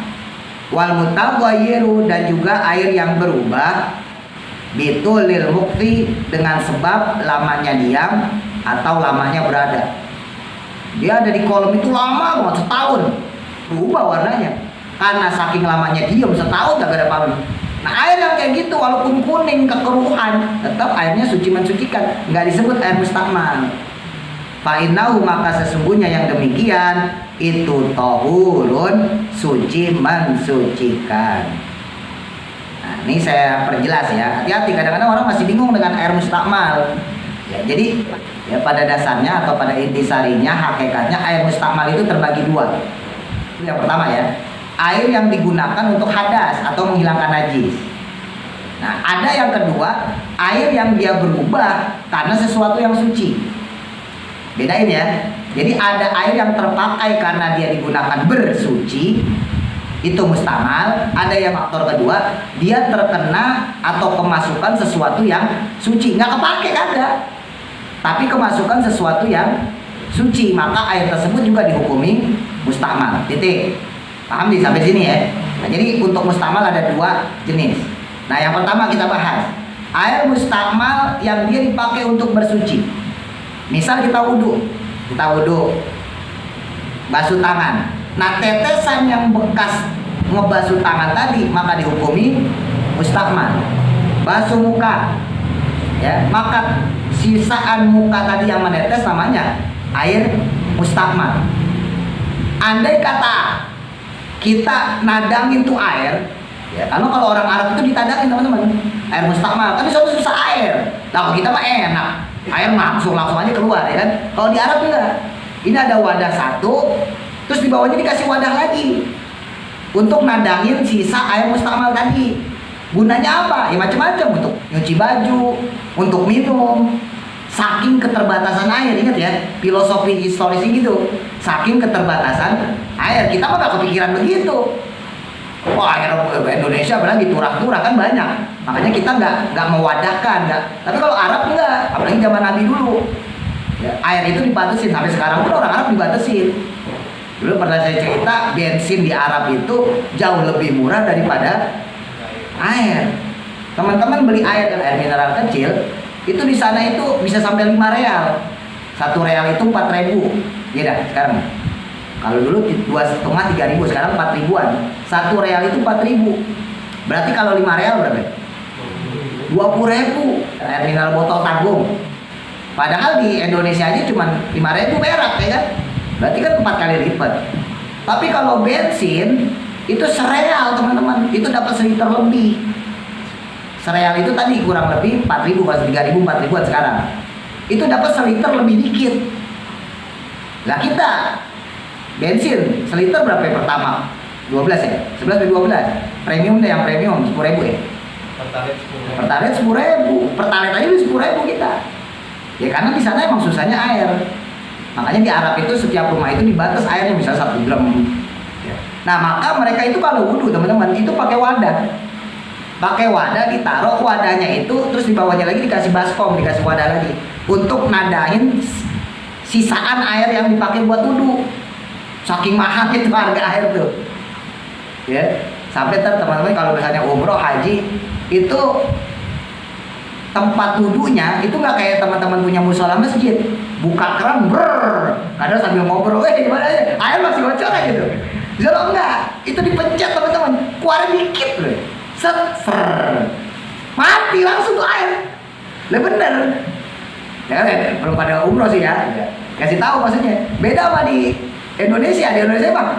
Wal mutaghayyiru, dan juga air yang berubah, bitulil mukfi, dengan sebab lamanya diam atau lamanya berada. Dia ada di kolam itu lama banget, setahun, berubah warnanya karena saking lamanya diam setahun gak ada apa-apa. Nah air yang kayak gitu walaupun kuning kekeruhan, tetap airnya suci mensucikan, nggak disebut air mustakmal. Fa'innahu, maka sesungguhnya yang demikian itu tahurun, suci mensucikan. Nah ini saya perjelas ya, hati-hati, kadang-kadang orang masih bingung dengan air mustakmal ya. Jadi ya pada dasarnya atau pada intisarinya, hakikatnya air mustakmal itu terbagi dua. Itu yang pertama ya, air yang digunakan untuk hadas atau menghilangkan najis. Nah ada yang kedua, air yang dia berubah karena sesuatu yang suci. Bedain ya. Jadi ada air yang terpakai karena dia digunakan bersuci, itu mustamal. Ada yang faktor kedua, dia terkena atau kemasukan sesuatu yang suci, nggak kepake kagak, tapi kemasukan sesuatu yang suci, maka air tersebut juga dihukumi mustamal. Titik. Paham di sampai sini ya? Nah, jadi untuk mustamal ada dua jenis. Nah yang pertama kita bahas air mustamal yang dia dipakai untuk bersuci. Misal kita wudhu, basuh tangan. Nah tetesan yang bekas ngebasuh tangan tadi maka dihukumi mustakmal. Basuh muka, ya, maka sisaan muka tadi yang menetes namanya air mustakmal. Andai kata kita nadangin tuh air, ya, karena kalau orang Arab itu ditadangin teman-teman, air mustakmal, kan suatu susah air. Nah kita mah enak, air langsung aja keluar ya kan. Kalau di Arab enggak. Ini ada wadah satu, terus di bawahnya dikasih wadah lagi untuk nadangin sisa air mustakmal tadi. Gunanya apa? Ya macam-macam, untuk nyuci baju, untuk minum. Saking keterbatasan air, ingat ya, filosofi historis gitu. Saking keterbatasan air, kita mah gak kepikiran begitu. Wah, air Indonesia apalagi turah-turah kan banyak. Makanya kita nggak mewadahkan, nggak. Tapi kalau Arab enggak, apalagi zaman Nabi dulu. Ya, air itu dibatasin, sampai sekarang pun orang Arab dibatasin. Dulu pernah saya cerita, bensin di Arab itu jauh lebih murah daripada air. Teman-teman beli air mineral kecil, itu di sana itu bisa sampai 5 real. 1 real itu 4.000. Iya dah sekarang. Kalau dulu 2,5 3.000, sekarang 4 ribuan. 1 real itu 4.000. Berarti kalau 5 real berapa? 20.000 air mineral botol tanggung. Padahal di Indonesia aja cuma 5.000 perak ya kan? Berarti kan 4 kali lipat. Tapi kalau bensin itu sereal teman-teman, itu dapat 1 liter lebih. Sereal itu tadi kurang lebih 4.000, 3.000, 4.000-an sekarang. Itu dapat 1 liter lebih dikit. Lah kita bensin 1 liter berapa ya pertama? 12 ya? 11 atau 12? Premium deh, yang premium 10.000 ya? Pertalite 10.000. Pertalite aja 10.000 kita. Ya karena di sana emang susahnya air. Makanya di Arab itu setiap rumah itu dibatas airnya, misalnya 1 gram. Nah maka mereka itu kalau wudhu teman-teman itu pakai wadah. Pakai wadah, ditaruh wadahnya itu, terus di bawahnya lagi dikasih baskom, dikasih wadah lagi untuk nadahin sisaan air yang dipakai buat wudhu. Saking mahal itu harga air tuh. Ya, sampai teman-teman kalau misalnya umroh haji itu tempat wudhunya itu nggak kayak teman-teman punya musola masjid, buka keran kadang sambil ngobrol, gimana ya, air masih bocor aja gitu. Kalau enggak, itu dipencet teman-teman, keluar dikit loh, mati langsung tuh air. Lah bener, ya, belum pada umroh sih ya, kasih tahu maksudnya. Beda sama di Indonesia, bang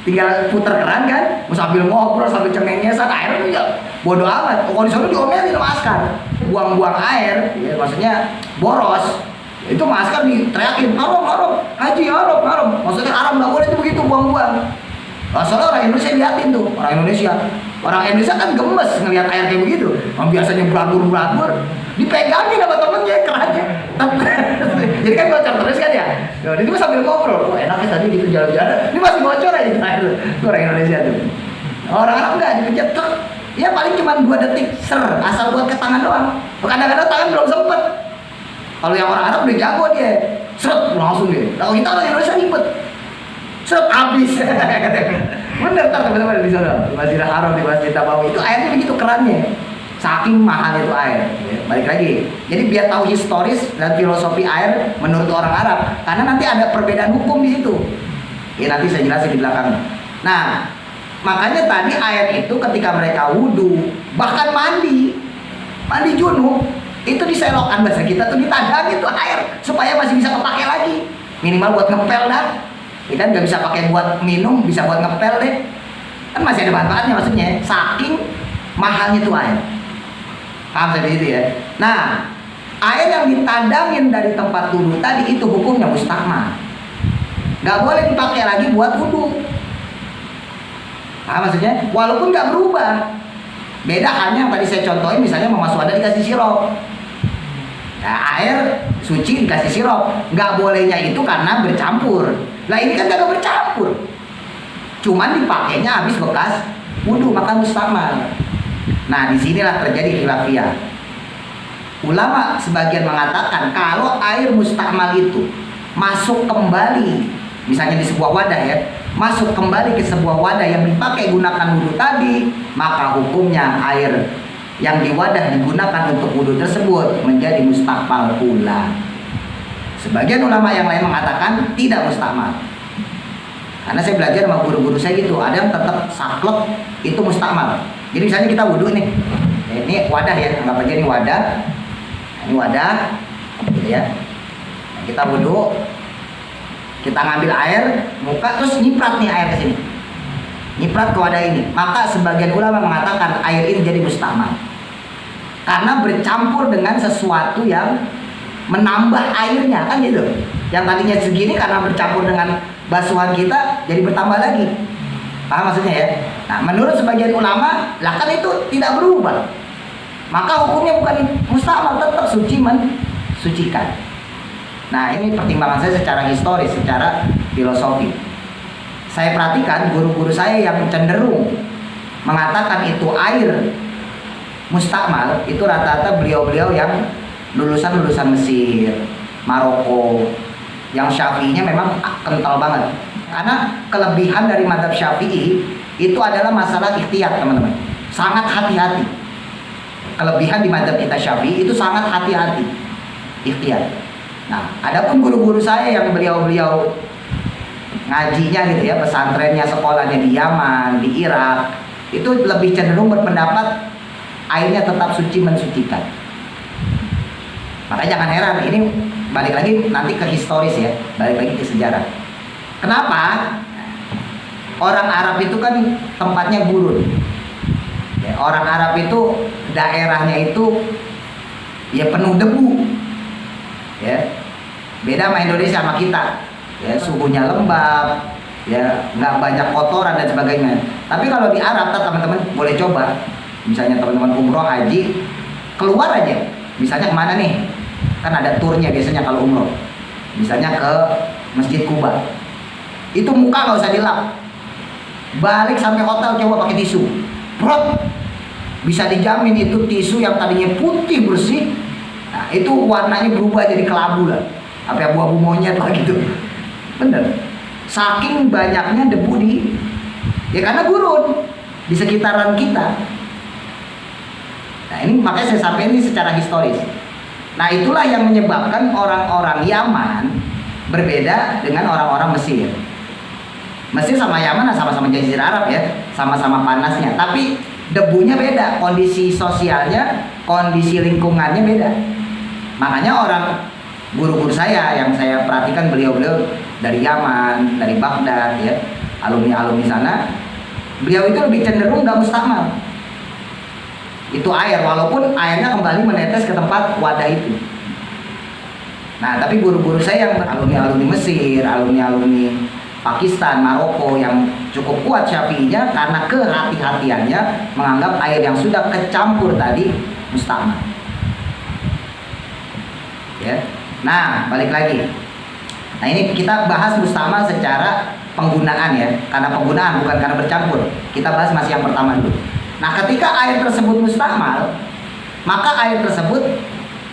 tinggal puter keran kan, mau sambil ngobrol sambil cengengesan, air tuh ya bodo amat. Kalau di sana diomelin sama askar, buang-buang air, ya, maksudnya boros. Ya, itu askar diteriakin, haram, haji haram. Maksudnya haram, nggak boleh tuh begitu buang-buang. Nah, soalnya orang Indonesia liatin tuh, orang Indonesia kan gemes ngelihat air kayak begitu. Yang biasanya berabur, dipegangin sama temennya kerannya. Jadi kan bocor terus kan ya. Jadi gue sambil ngobrol, enaknya tadi gitu jalan-jalan. Ini masih bocor aja air tuh. Orang Indonesia tuh. Orang Arab enggak dipencet tuh. Ya paling cuma 2 detik asal buat ke tangan doang. Kadang-kadang tangan belum sempet. Kalau yang orang Arab udah jago dia, langsung dia. Kalau kita orang Indonesia ribet. Habis. Bener teman-teman di sana, di Masjidil Haram, di Masjid Nabawi itu airnya begitu kerannya. Saking mahal itu air. Ya, balik lagi. Jadi biar tahu historis dan filosofi air menurut orang Arab, karena nanti ada perbedaan hukum di situ. Ya nanti saya jelasin di belakang. Nah, Makanya tadi ayat itu ketika mereka wudhu, bahkan mandi junub, itu diselokkan bahasa kita tuh, ditadang itu air supaya masih bisa kepake lagi, minimal buat ngepel dah. Ya kan nggak bisa pakai buat minum, bisa buat ngepel deh. Kan masih ada manfaatnya maksudnya. Saking mahalnya tuh air. Paham seperti itu ya. Nah, air yang ditadangin dari tempat wudhu tadi itu hukumnya mustakmal. Nggak boleh dipakai lagi buat wudhu. Paham maksudnya? Walaupun nggak berubah. Beda hanya yang tadi saya contohin, misalnya Mama Suada dikasih sirup. Nah, air suci dikasih sirup. Nggak bolehnya itu karena bercampur. Nah ini kan gak bercampur. Cuman dipakainya habis bekas wudhu, maka mustakmal. Nah disinilah terjadi khilafiyah. Ulama sebagian mengatakan kalau air mustakmal itu masuk kembali, misalnya di sebuah wadah ya, masuk kembali ke sebuah wadah yang dipakai gunakan wudhu tadi, maka hukumnya air yang di wadah digunakan untuk wudhu tersebut menjadi mustakmal pula. Sebagian ulama yang lain mengatakan tidak mustakmal. Karena saya belajar sama guru-guru saya gitu, ada yang tetap saklek itu mustakmal. Jadi misalnya kita wudhu nih, ini wadah ya, anggap aja ini wadah, ini wadah, gitu ya. Nah, kita wudhu, kita ngambil air, muka terus nyiprat nih air ke sini, nyiprat ke wadah ini. Maka sebagian ulama mengatakan air ini jadi mustakmal, karena bercampur dengan sesuatu yang menambah airnya, kan gitu. Yang tadinya segini karena bercampur dengan basuhan kita jadi bertambah lagi. Paham maksudnya ya? Nah, menurut sebagian ulama, lah kan itu tidak berubah. Maka hukumnya bukan mustakmal, tetap suci mensucikan. Nah, ini pertimbangan saya secara historis, secara filosofi. Saya perhatikan guru-guru saya yang cenderung mengatakan itu air mustakmal, itu rata-rata beliau-beliau yang lulusan Mesir, Maroko, yang Syafi'inya memang kental banget. Karena kelebihan dari mazhab Syafi'i itu adalah masalah ikhtiyat, teman-teman. Sangat hati-hati. Kelebihan di mazhab kita Syafi'i itu sangat hati-hati, ikhtiyat. Nah, adapun guru-guru saya yang beliau-beliau ngajinya gitu ya, pesantrennya, sekolahnya di Yaman, di Irak, itu lebih cenderung berpendapat airnya tetap suci mensucikan. Makanya jangan heran, ini balik lagi nanti ke historis ya, balik lagi ke sejarah. Kenapa? Orang Arab itu kan tempatnya gurun. Ya, orang Arab itu daerahnya itu ya penuh debu. Ya, beda sama Indonesia sama kita. Ya, suhunya lembab, ya nggak banyak kotoran dan sebagainya. Tapi kalau di Arab, teman-teman boleh coba. Misalnya teman-teman umroh haji, keluar aja. Misalnya kemana nih? Kan ada turnya biasanya kalau umroh. Misalnya ke Masjid Kuba. Itu muka nggak usah dilap. Balik sampai hotel coba pakai tisu. Prot. Bisa dijamin itu tisu yang tadinya putih bersih, nah itu warnanya berubah jadi kelabu lah. Apa ya, abu-abu monyet lah gitu. Bener. Saking banyaknya debu ya karena gurun di sekitaran kita. Nah ini makanya saya sampaikan ini secara historis. Nah itulah yang menyebabkan orang-orang Yaman berbeda dengan orang-orang Mesir. Mesir sama Yaman sama-sama Jazirah Arab ya, sama-sama panasnya. Tapi debunya beda, kondisi sosialnya, kondisi lingkungannya beda. Makanya orang guru-guru saya yang saya perhatikan beliau-beliau dari Yaman, dari Baghdad ya, alumni-alumni sana, beliau itu lebih cenderung gak mustakmal. Itu air, walaupun airnya kembali menetes ke tempat wadah itu. Nah, tapi guru-guru saya yang alumni-alumni Mesir, alumni-alumni Pakistan, Maroko yang cukup kuat Syafi'inya karena kehati-hatiannya menganggap air yang sudah kecampur tadi mustakmal. Ya. Nah, balik lagi. Nah, ini kita bahas mustakmal secara penggunaan ya, karena penggunaan bukan karena bercampur. Kita bahas masih yang pertama dulu. Nah, ketika air tersebut mustakmal, maka air tersebut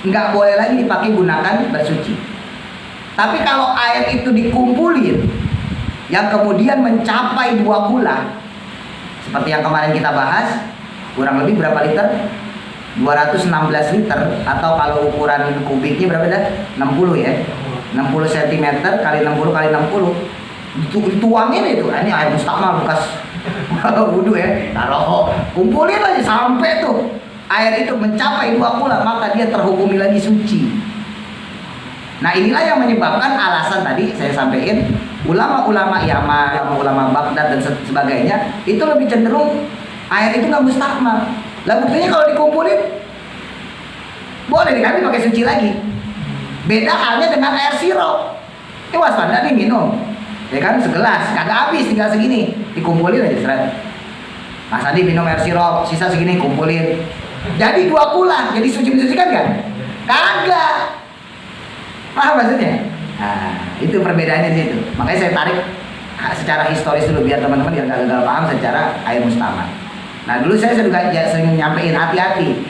nggak boleh lagi dipakai gunakan bersuci. Tapi kalau air itu dikumpulin, yang kemudian mencapai 2 kula, seperti yang kemarin kita bahas, kurang lebih berapa liter? 216 liter, atau kalau ukuran kubiknya berapa dah? 60 ya, 60 cm kali 60 kali 60. Dituangin itu, ini air mustakmal bekas wudhu ya, taruh, kumpulin aja sampai tuh air itu mencapai 2 kula, maka dia terhukumi lagi suci. Nah inilah yang menyebabkan alasan tadi saya sampaikan, ulama-ulama Yaman, ulama Baghdad dan sebagainya itu lebih cenderung air itu nggak mustakmal. Lah buktinya kalau dikumpulin boleh dikali pakai suci lagi. Beda halnya dengan air sirup. Ini waspada nih minum, ya kan, segelas kagak habis, tinggal segini, dikumpulin aja seret. Mas Adi minum air sirup, sisa segini kumpulin, jadi 2 kula, jadi suci mensucikan kan? Kagak. Paham maksudnya? Nah, itu perbedaannya di situ. Makanya saya tarik secara historis dulu biar teman-teman yang gagal paham secara air mustamal. Nah, dulu saya juga sering nyampein hati-hati.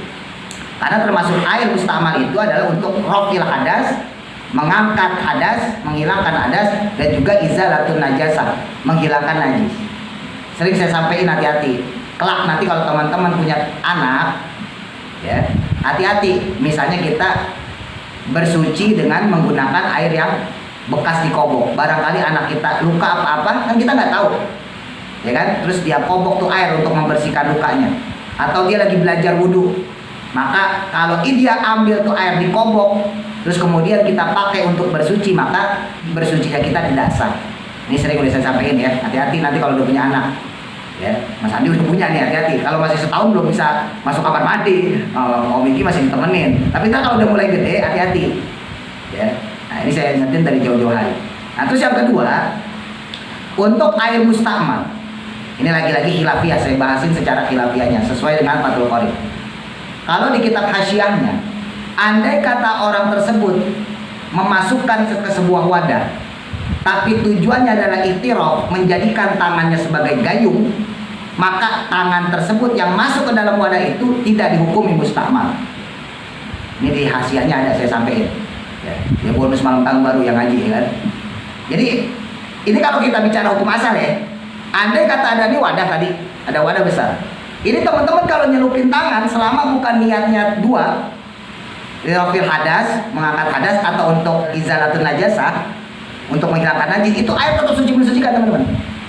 Karena termasuk air mustamal itu adalah untuk rafil hadas, mengangkat hadas, menghilangkan hadas, dan juga izalatun najasah, menghilangkan najis. Sering saya sampaikan hati-hati. Kelak nanti kalau teman-teman punya anak, ya, hati-hati. Misalnya kita bersuci dengan menggunakan air yang bekas dikobok. Barangkali anak kita luka apa-apa, kan kita nggak tahu, ya kan? Terus dia kobok tuh air untuk membersihkan lukanya, atau dia lagi belajar wudhu. Maka kalau dia ambil tuh air dikobok, terus kemudian kita pakai untuk bersuci, maka bersucinya kita tidak sah. Ini sering udah saya sampaikan ya, hati-hati nanti kalau udah punya anak. Ya, Mas Andi udah punya nih, hati-hati. Kalau masih setahun belum bisa masuk kamar mandi, Om Miki masih ditemenin. Tapi ntar kalau udah mulai gede, hati-hati. Ya, nah ini saya ingetin dari jauh-jauh hari. Nah terus yang kedua, untuk air mustakmal, ini lagi-lagi khilafiyah, saya bahasin secara khilafiahnya sesuai dengan Fathul Qorib. Kalau di kitab hasyiahnya, andai kata orang tersebut memasukkan ke sebuah wadah, tapi tujuannya adalah iktiraf, menjadikan tangannya sebagai gayung, maka tangan tersebut yang masuk ke dalam wadah itu tidak dihukumi mustakmal. Ini di hasyiahnya ada saya sampaikan. Ya bonus malam tahun baru yang ngaji, ya kan. Jadi ini kalau kita bicara hukum asal ya, andai kata ada nih wadah tadi, ada wadah besar. Ini teman-teman kalau nyelupin tangan selama bukan niatnya dua, rafil hadas, mengangkat hadas, atau untuk izalatun najasah, untuk menghilangkan najis, itu air tetap suci mensucikan teman-teman.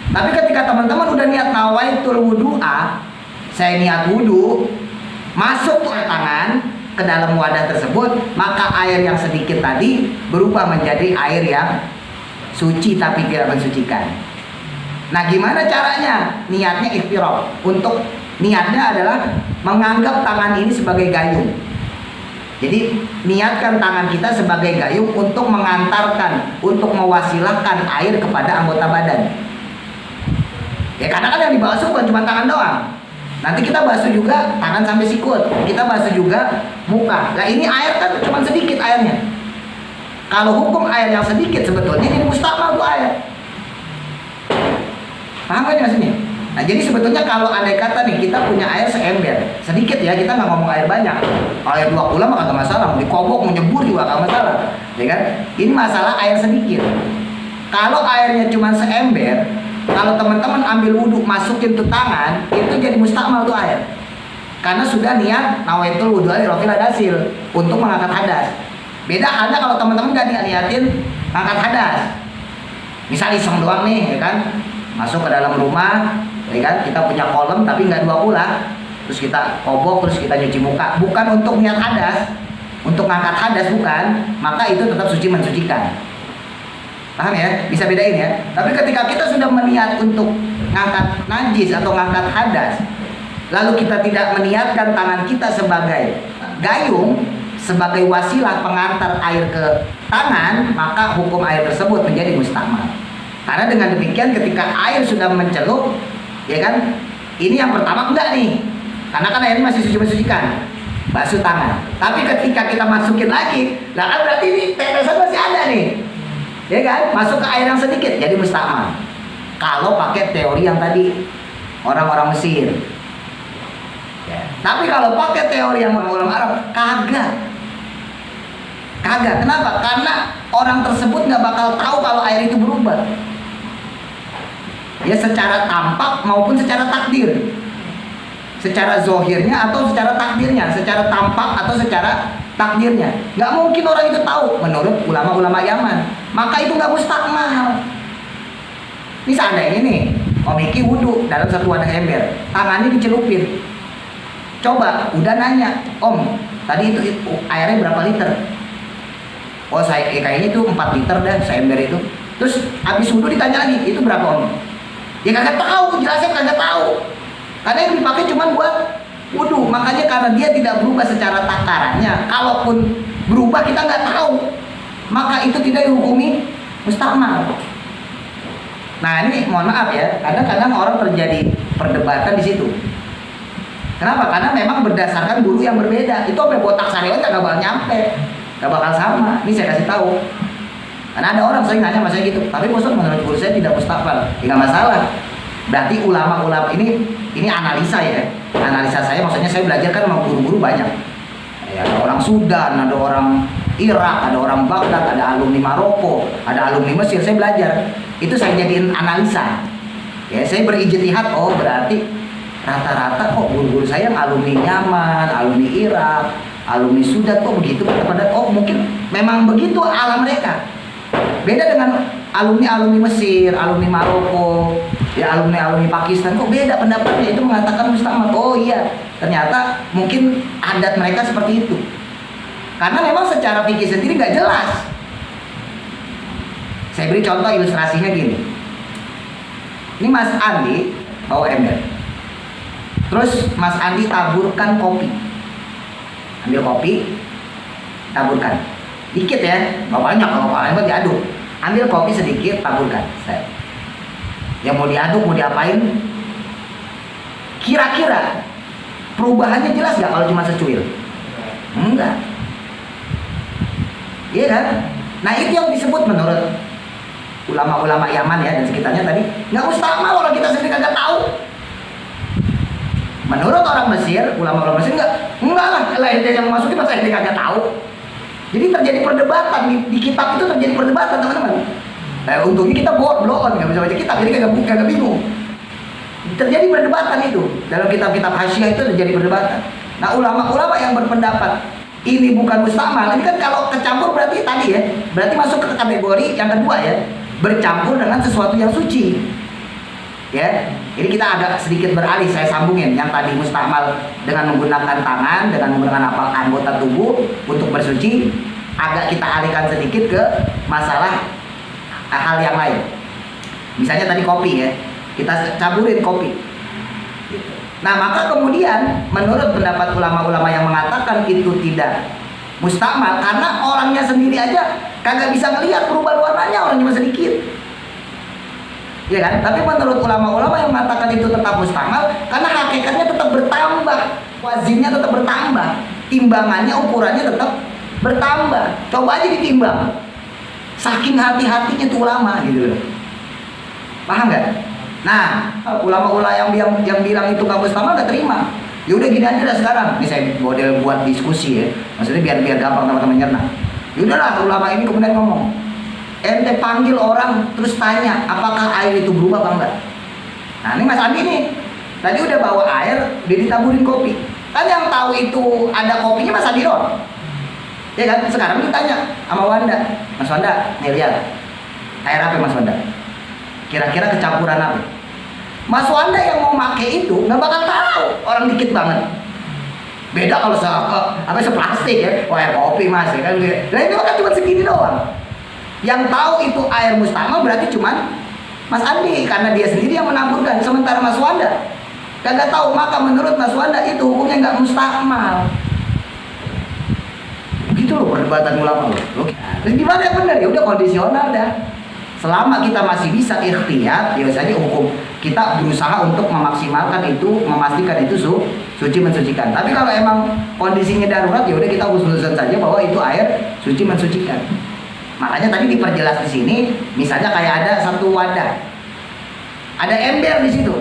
Tapi ketika teman-teman udah niat nawaitul wudu'a, saya niat wudu, masuk tuh tangan ke dalam wadah tersebut, maka air yang sedikit tadi berubah menjadi air yang suci tapi tidak mensucikan. Nah gimana caranya? Niatnya iktiraf. Untuk niatnya adalah menganggap tangan ini sebagai gayung. Jadi niatkan tangan kita sebagai gayung untuk mengantarkan, untuk mewasilahkan air kepada anggota badan. Ya karena kan yang dibasuh bukan cuma tangan doang. Nanti kita basuh juga tangan sampai sikut, kita basuh juga muka. Nah ini air kan cuma sedikit airnya. Kalau hukum air yang sedikit sebetulnya ini mustakmal tuh air. Paham kan maksudnya? Nah jadi sebetulnya kalau andai kata nih kita punya air seember, sedikit ya, kita nggak ngomong air banyak. Air 2 kula mah nggak masalah, mau dikobok, mau nyebur juga nggak masalah, ya kan? Ini masalah air sedikit. Kalau airnya cuma seember, kalau teman-teman ambil wudhu masukin tuh tangan, itu jadi mustakmal tuh air. Karena sudah niat nawaitul wudhu rafil hadasil, untuk mengangkat hadas. Beda halnya kalau teman-teman nggak niatin ngangkat hadas. Misal iseng doang nih, ya kan? Masuk ke dalam rumah, ya kan, kita punya kolam tapi nggak 2 kula, terus kita kobok, terus kita nyuci muka, bukan untuk niat hadas, untuk ngangkat hadas bukan, maka itu tetap suci mensucikan. Paham ya? Bisa bedain ya. Tapi ketika kita sudah meniat untuk ngangkat najis atau ngangkat hadas, lalu kita tidak meniatkan tangan kita sebagai gayung, sebagai wasilah pengantar air ke tangan, maka hukum air tersebut menjadi mustakmal. Karena dengan demikian ketika air sudah mencelup, ya kan, ini yang pertama enggak nih, karena kan airnya masih suci mensucikan, basuh tangan. Tapi ketika kita masukin lagi, nah kan berarti ini tetesan masih ada nih, ya kan, masuk ke air yang sedikit, jadi mustakmal. Kalau pakai teori yang tadi orang-orang Mesir, ya. Tapi kalau pakai teori yang orang Arab, kagak. Kenapa? Karena orang tersebut nggak bakal tahu kalau air itu berubah. Ya secara tampak maupun secara takdir, secara zohirnya atau secara takdirnya, secara tampak atau secara takdirnya, nggak mungkin orang itu tahu menurut ulama-ulama Yaman. Maka itu nggak mustakmal. Ini seandainya nih Om Iki wudhu dalam satu wadah ember, tangannya dicelupin. Coba, udah nanya, Om, tadi itu airnya berapa liter? Oh saya kayaknya itu 4 liter dah seember itu. Terus habis wudhu ditanya lagi, itu berapa Om? Ya kagak tahu, jelasnya kagak tahu. Karena yang dipakai cuma buat wudhu. Makanya karena dia tidak berubah secara takarannya, kalaupun berubah kita nggak tahu, maka itu tidak dihukumi mustamal. Nah ini mohon maaf ya, kadang-kadang orang terjadi perdebatan di situ. Kenapa? Karena memang berdasarkan guru yang berbeda. Itu sampai botak sariwan nggak bakal nyampe, nggak bakal sama. Ini saya kasih tahu. Karena ada orang sering nanya saya gitu. Tapi Ustaz, menurut guru saya tidak mustaqbal. Ya nggak masalah. Berarti ulama-ulama ini analisa ya. Analisa saya, maksudnya saya belajar kan sama guru-guru banyak. Ya, ada orang Sudan, ada orang Irak, ada orang Baghdad, ada alumni Maroko, ada alumni Mesir. Saya belajar. Itu saya jadiin analisa. Ya, saya berijtihad. Oh berarti rata-rata kok guru-guru saya yang alumni Yaman, alumni Irak, alumni Sudan kok begitu pada mungkin memang begitu alam mereka. Beda dengan alumni Mesir, alumni Maroko, ya alumni Pakistan kok beda pendapatnya, itu mengatakan mustahmat. Oh iya, ternyata mungkin adat mereka seperti itu. Karena memang secara fikih sendiri nggak jelas. Saya beri contoh ilustrasinya gini. Ini Mas Andi bawa ember. Terus Mas Andi taburkan kopi. Ambil kopi, taburkan. Dikit ya, nggak banyak, kalau banyak diaduk. Ambil kopi sedikit, taburkan. Yang mau diaduk, mau diapain? Kira-kira perubahannya jelas nggak kalau cuma secuil? Enggak. Iya kan? Nah itu yang disebut menurut ulama-ulama Yaman ya dan sekitarnya tadi, nggak mustahmal, orang kita sendiri kagak tahu. Menurut orang Mesir, ulama-ulama Mesir enggak lah, ente yang memasuki masa ente kagak tahu. Jadi terjadi perdebatan di kitab itu, terjadi perdebatan teman-teman. Untungnya kita blow on, nggak bisa baca kitab, jadi kagak bingung. Terjadi perdebatan itu dalam kitab-kitab Hasyiah, itu terjadi perdebatan. Nah ulama-ulama yang berpendapat ini bukan mustahmal, ini kan kalau tercampur berarti tadi ya, berarti masuk ke kategori yang kedua ya, bercampur dengan sesuatu yang suci. Ya, ini kita agak sedikit beralih, saya sambungin yang tadi mustahmal dengan menggunakan tangan, dengan menggunakan apa anggota tubuh untuk bersuci, agak kita alihkan sedikit ke masalah hal yang lain. Misalnya tadi kopi ya, kita caburin kopi. Nah maka kemudian menurut pendapat ulama-ulama yang mengatakan itu tidak mustahmal, karena orangnya sendiri aja kagak bisa ngelihat perubahan warnanya, orangnya sedikit. Ya kan? Tapi menurut ulama-ulama yang mengatakan itu tetap mustahmal, karena hakikatnya tetap bertambah, wazinnya tetap bertambah, timbangannya, ukurannya tetap bertambah. Coba aja ditimbang, saking hati-hatinya tuh ulama gitu loh. Paham nggak? Nah, ulama-ulama yang bilang itu nggak mustahmal nggak terima. Ya udah gini aja dah sekarang. Ini saya model buat diskusi ya, maksudnya biar gampang teman-teman nyerna. Ya udahlah, ulama ini kemudian ngomong, ente panggil orang terus tanya apakah air itu berubah apa enggak. Nah ini Mas Andi nih tadi udah bawa air, udah ditaburin kopi. Kan yang tahu itu ada kopinya Mas Andi doang, ya kan? Sekarang ditanya sama Wanda, Mas Wanda, nih lihat air apa Mas Wanda? Kira-kira kecampuran apa? Mas Wanda yang mau make itu nggak bakal tahu, orang dikit banget. Beda kalau seplastik ya, wah air kopi Mas ya kan? Nah ini kan cuma segini doang. Yang tahu itu air mustahmal berarti cuman Mas Andi, karena dia sendiri yang menaburkan. Sementara Mas Wanda kagak tahu, maka menurut Mas Wanda itu hukumnya nggak mustahmal. Begitu loh perdebatan ulama loh. Terus gimana yang benar? Ya udah kondisional dah. Selama kita masih bisa ikhtiyat, biasanya hukum kita berusaha untuk memaksimalkan itu, memastikan itu suci mensucikan. Tapi kalau emang kondisinya darurat, ya udah kita usul-usul saja bahwa itu air suci mensucikan. Makanya tadi diperjelas di sini, misalnya kayak ada satu wadah, ada ember di situ.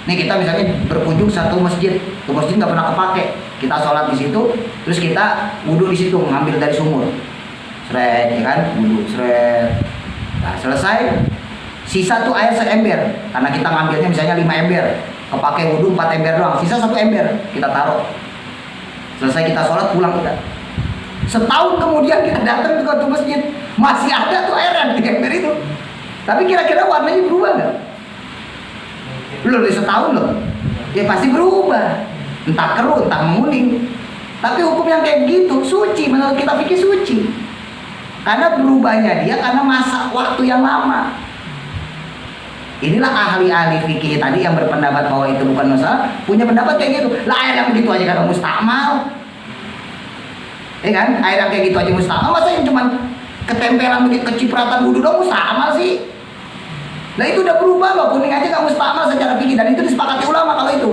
Nih kita misalnya berkunjung satu masjid, ke masjid nggak pernah kepake, kita sholat di situ, terus kita wudhu di situ, ngambil dari sumur, seret, ya kan, wudhu, seret. Nah selesai, sisa tuh air seember, karena kita ngambilnya misalnya 5 ember, kepake wudhu 4 ember doang, sisa 1 ember kita taruh. Selesai kita sholat, pulang kita. Setahun kemudian kita datang ke masjid, masih ada tuh air yang di ember itu. Tapi kira-kira warnanya berubah nggak? Belum dari setahun loh. Ya pasti berubah. Entah keruh, entah menguning. Tapi hukum yang kayak begitu suci, menurut kita fikih suci. Karena berubahnya dia karena masa waktu yang lama. Inilah ahli-ahli fikih tadi yang berpendapat bahwa itu bukan masalah, punya pendapat kayak gitu. Lah air yang begitu aja kata mustakmal. Kan? Air yang kayak gitu aja mustakmal, masa yang cuman ketempelan begitu kecipratan wudhu dong mustakmal sih? Nah itu udah berubah loh, kuning aja gak mustakmal secara fikih, dan itu disepakati ulama kalau itu.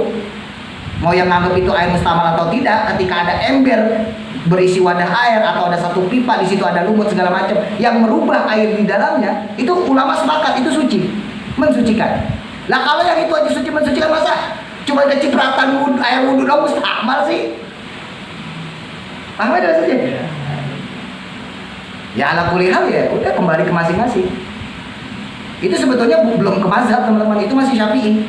Mau yang nganggap itu air mustakmal atau tidak, ketika ada ember berisi wadah air atau ada satu pipa di situ ada lumut segala macam yang merubah air di dalamnya, itu ulama sepakat itu suci, mensucikan. Lah kalau yang itu aja suci mensucikan, masa cuma kecipratan wudhu, air wudhu dong mustakmal sih? Paham ada saja? Ya ala kulihal ya, udah kembali ke masing-masing. Itu sebetulnya belum ke mazhab teman-teman, itu masih Syafi'i.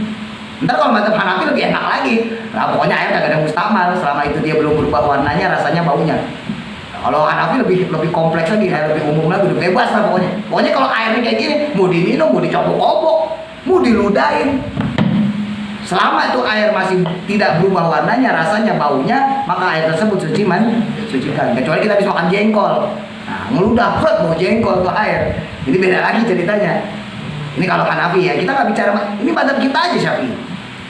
Ntar kalau mazhab Hanafi lebih enak lagi. Nah pokoknya air kagak ada mustakmal selama itu dia belum berubah warnanya, rasanya, baunya. Nah, kalau Hanafi lebih kompleks lagi, lebih umum lagi, udah bebas lah pokoknya. Pokoknya kalau airnya kayak gini, mau diminum, mau dicobok-obok, mau diludahin, selama itu air masih tidak berubah warnanya, rasanya, baunya, maka air tersebut suci mensucikan. Kecuali kita habis makan jengkol, nah ngeludah bau jengkol tuh air, ini beda lagi ceritanya. Ini kalau Hanafi ya, kita nggak bicara, ini mazhab kita aja Syafi'i.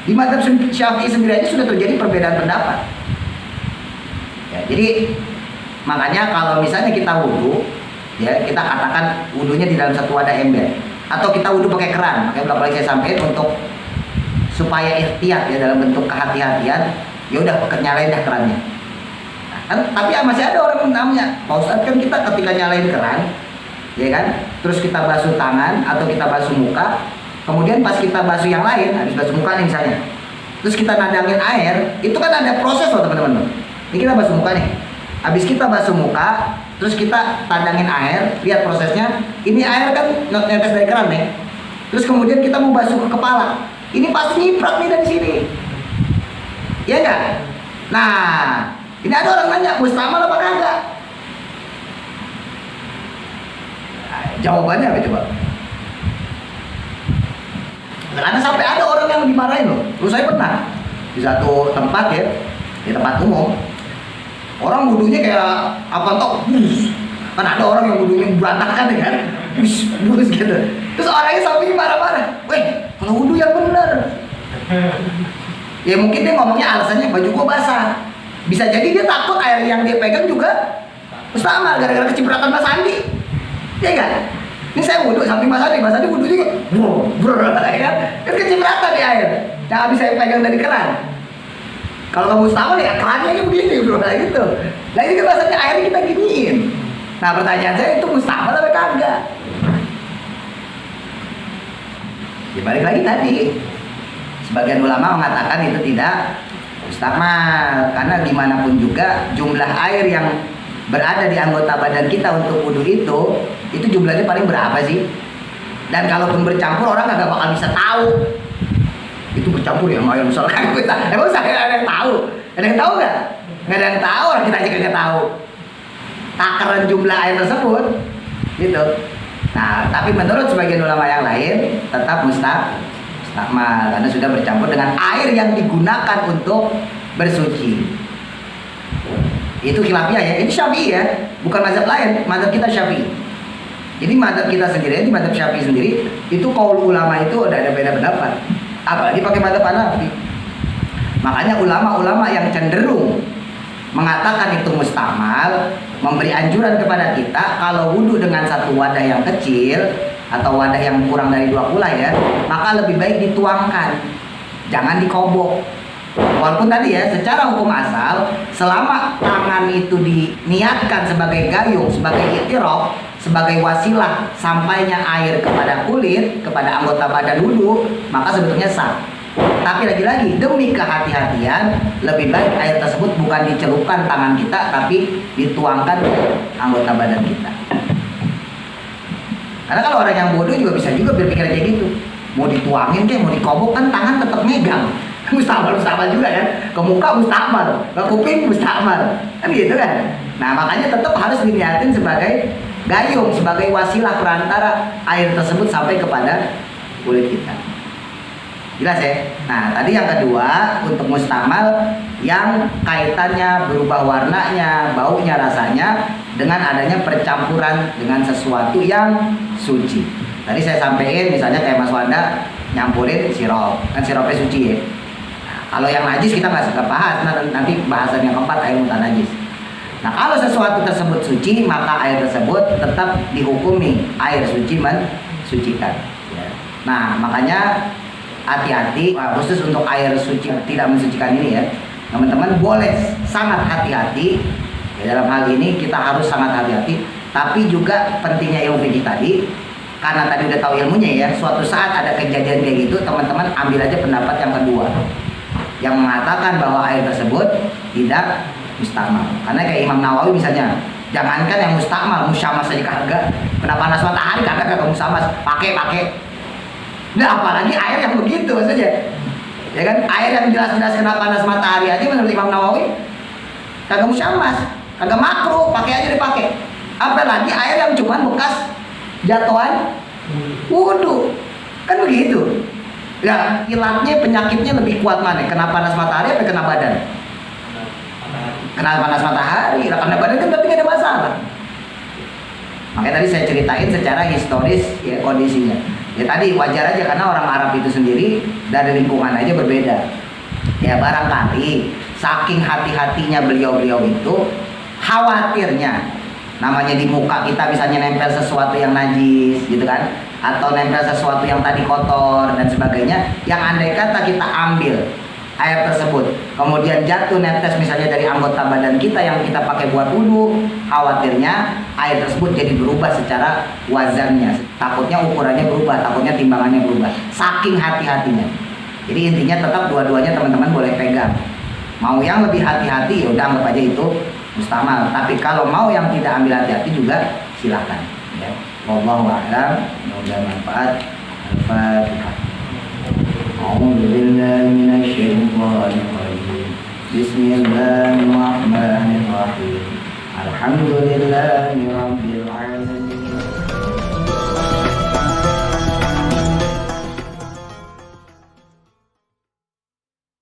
Di mazhab Syafi'i sendiri aja sudah terjadi perbedaan pendapat. Ya, jadi makanya kalau misalnya kita wudhu, ya kita katakan wudhunya di dalam satu wadah ember, atau kita wudhu pakai keran, makanya berapa kali saya sampaikan untuk supaya ihtiyat ya dalam bentuk kehati-hatian, ya udah nyalain dah kerannya. Nah, kan, tapi masih ada orang yang namanya, Pak Ustadz kan kita ketika nyalain keran, ya kan, terus kita basuh tangan atau kita basuh muka, kemudian pas kita basuh yang lain, habis basuh muka nih misalnya, terus kita nadangin air, itu kan ada proses loh teman-teman. Ini kita basuh muka nih, habis kita basuh muka, terus kita tandangin air, lihat prosesnya, ini air kan netes dari keran nih, terus kemudian kita mau basuh ke kepala, ini pasti nyiprat nih dari sini, ya enggak? Nah, ini ada orang nanya, mustakmal apa kagak? Jawabannya apa coba? Karena sampai ada orang yang dimarahin loh. Terus saya pernah di satu tempat ya, di tempat umum, orang wudhunya kayak apa toh? Kan ada orang yang wudhunya berantakan ya kan? Bus gitu. Terus orangnya sampingnya marah-marah. Weh, kalau wudhu yang bener. Ya mungkin dia ngomongnya alasannya baju gua basah. Bisa jadi dia takut air yang dia pegang juga mustakmal gara-gara kecipratan Mas Andi. Ya kan? Ini saya wudhu samping Mas Andi wudhu juga ya kan? Kan kecipratan di air yang habis saya pegang dari keran. Kalau kamu mustakmal ya kerannya aja begini bro, kayak gitu. Nah ini kan rasanya airnya kita giniin. Nah pertanyaan saya itu mustakmal atau kagak? Ya balik lagi tadi, sebagian ulama mengatakan itu tidak mustakmal, karena gimana pun juga jumlah air yang berada di anggota badan kita untuk wudhu itu jumlahnya paling berapa sih? Dan kalaupun bercampur orang nggak bakal bisa tahu itu bercampur ya sama air misalkan kita. Emang saya ada yang tahu? Ada yang tahu nggak? Nggak ada yang tahu, orang kita aja nggak tahu takaran jumlah air tersebut, gitu. Nah, tapi menurut sebagian ulama yang lain tetap mustakmal karena sudah bercampur dengan air yang digunakan untuk bersuci. Itu khilafiyah ya, ini Syafi'i ya, bukan mazhab lain, mazhab kita Syafi'i. Jadi mazhab kita sendiri, di mazhab Syafi'i sendiri, itu kaul ulama itu udah ada beda pendapat. Apalagi pakai mazhab Hanafi. Makanya ulama-ulama yang cenderung mengatakan itu mustakmal, memberi anjuran kepada kita kalau wudhu dengan satu wadah yang kecil atau wadah yang kurang dari 2 kulai ya, maka lebih baik dituangkan, jangan dikobok. Walaupun tadi ya, secara hukum asal, selama tangan itu diniatkan sebagai gayung, sebagai itiraf, sebagai wasilah sampainya air kepada kulit, kepada anggota badan wudhu, maka sebetulnya sah. Tapi lagi-lagi, demi kehati-hatian, lebih baik air tersebut bukan dicelupkan tangan kita, tapi dituangkan ke anggota badan kita. Karena kalau orang yang bodoh juga bisa juga berpikir kayak gitu. Mau dituangin kayak mau dikobok kan tangan tetap megang. Mustakmal juga kan, ke muka mustakmal, ke kuping mustakmal, kan gitu kan. Nah makanya tetap harus diniatin sebagai gayung, sebagai wasilah perantara air tersebut sampai kepada kulit kita. Jelas ya? Nah, tadi yang kedua untuk mustamal yang kaitannya berubah warnanya, baunya, rasanya dengan adanya percampuran dengan sesuatu yang suci. Tadi saya sampaikan misalnya kayak Mas Wanda nyampurin sirup, kan sirupnya suci ya. Nah, kalau yang najis kita nggak bahas, nanti bahasan yang keempat air muntah najis. Nah, kalau sesuatu tersebut suci, maka air tersebut tetap dihukumi air suci mensucikan. Ya. Nah, makanya hati-hati, khusus untuk air suci tidak mensucikan ini ya, teman-teman boleh sangat hati-hati ya, dalam hal ini kita harus sangat hati-hati. Tapi juga pentingnya ilmu fikih tadi, karena tadi udah tahu ilmunya ya, suatu saat ada kejadian kayak gitu, teman-teman ambil aja pendapat yang kedua yang mengatakan bahwa air tersebut tidak mustamal. Karena kayak Imam Nawawi misalnya, jangankan yang mustamal, musyamas saja kagak, kena panas matahari kagak musyamas, pakai. Nah, apalagi air yang begitu maksudnya. Ya kan, air yang jelas-jelas kena panas matahari aja menurut Imam Nawawi kagak musyamas, kagak makruh, pakai aja dipakai. Apalagi air yang cuma bekas jatuhan wudhu. Kan begitu. Ya, ilatnya, penyakitnya lebih kuat mana? Kena panas matahari apa kena badan? Kena panas matahari, kena badan kan berarti gak ada masalah. Makanya tadi saya ceritain secara historis ya kondisinya. Ya tadi wajar aja karena orang Arab itu sendiri dari lingkungan aja berbeda. Ya barangkali saking hati-hatinya beliau-beliau itu, khawatirnya namanya di muka kita misalnya nempel sesuatu yang najis gitu kan, atau nempel sesuatu yang tadi kotor dan sebagainya, yang andai kata kita ambil air tersebut kemudian jatuh netes misalnya dari anggota badan kita yang kita pakai buat wudhu, khawatirnya air tersebut jadi berubah secara wazannya, takutnya ukurannya berubah, takutnya timbangannya berubah, saking hati-hatinya. Jadi intinya tetap dua-duanya teman-teman boleh pegang. Mau yang lebih hati-hati ya udah anggap aja itu mustamal, tapi kalau mau yang tidak ambil hati-hati juga silakan ya. Wallahu a'lam, semoga manfaat. Al-Fatihah. أعوذ بالله من الشيطان الرجيم بسم الله الرحمن الرحيم الحمد لله رب العالمين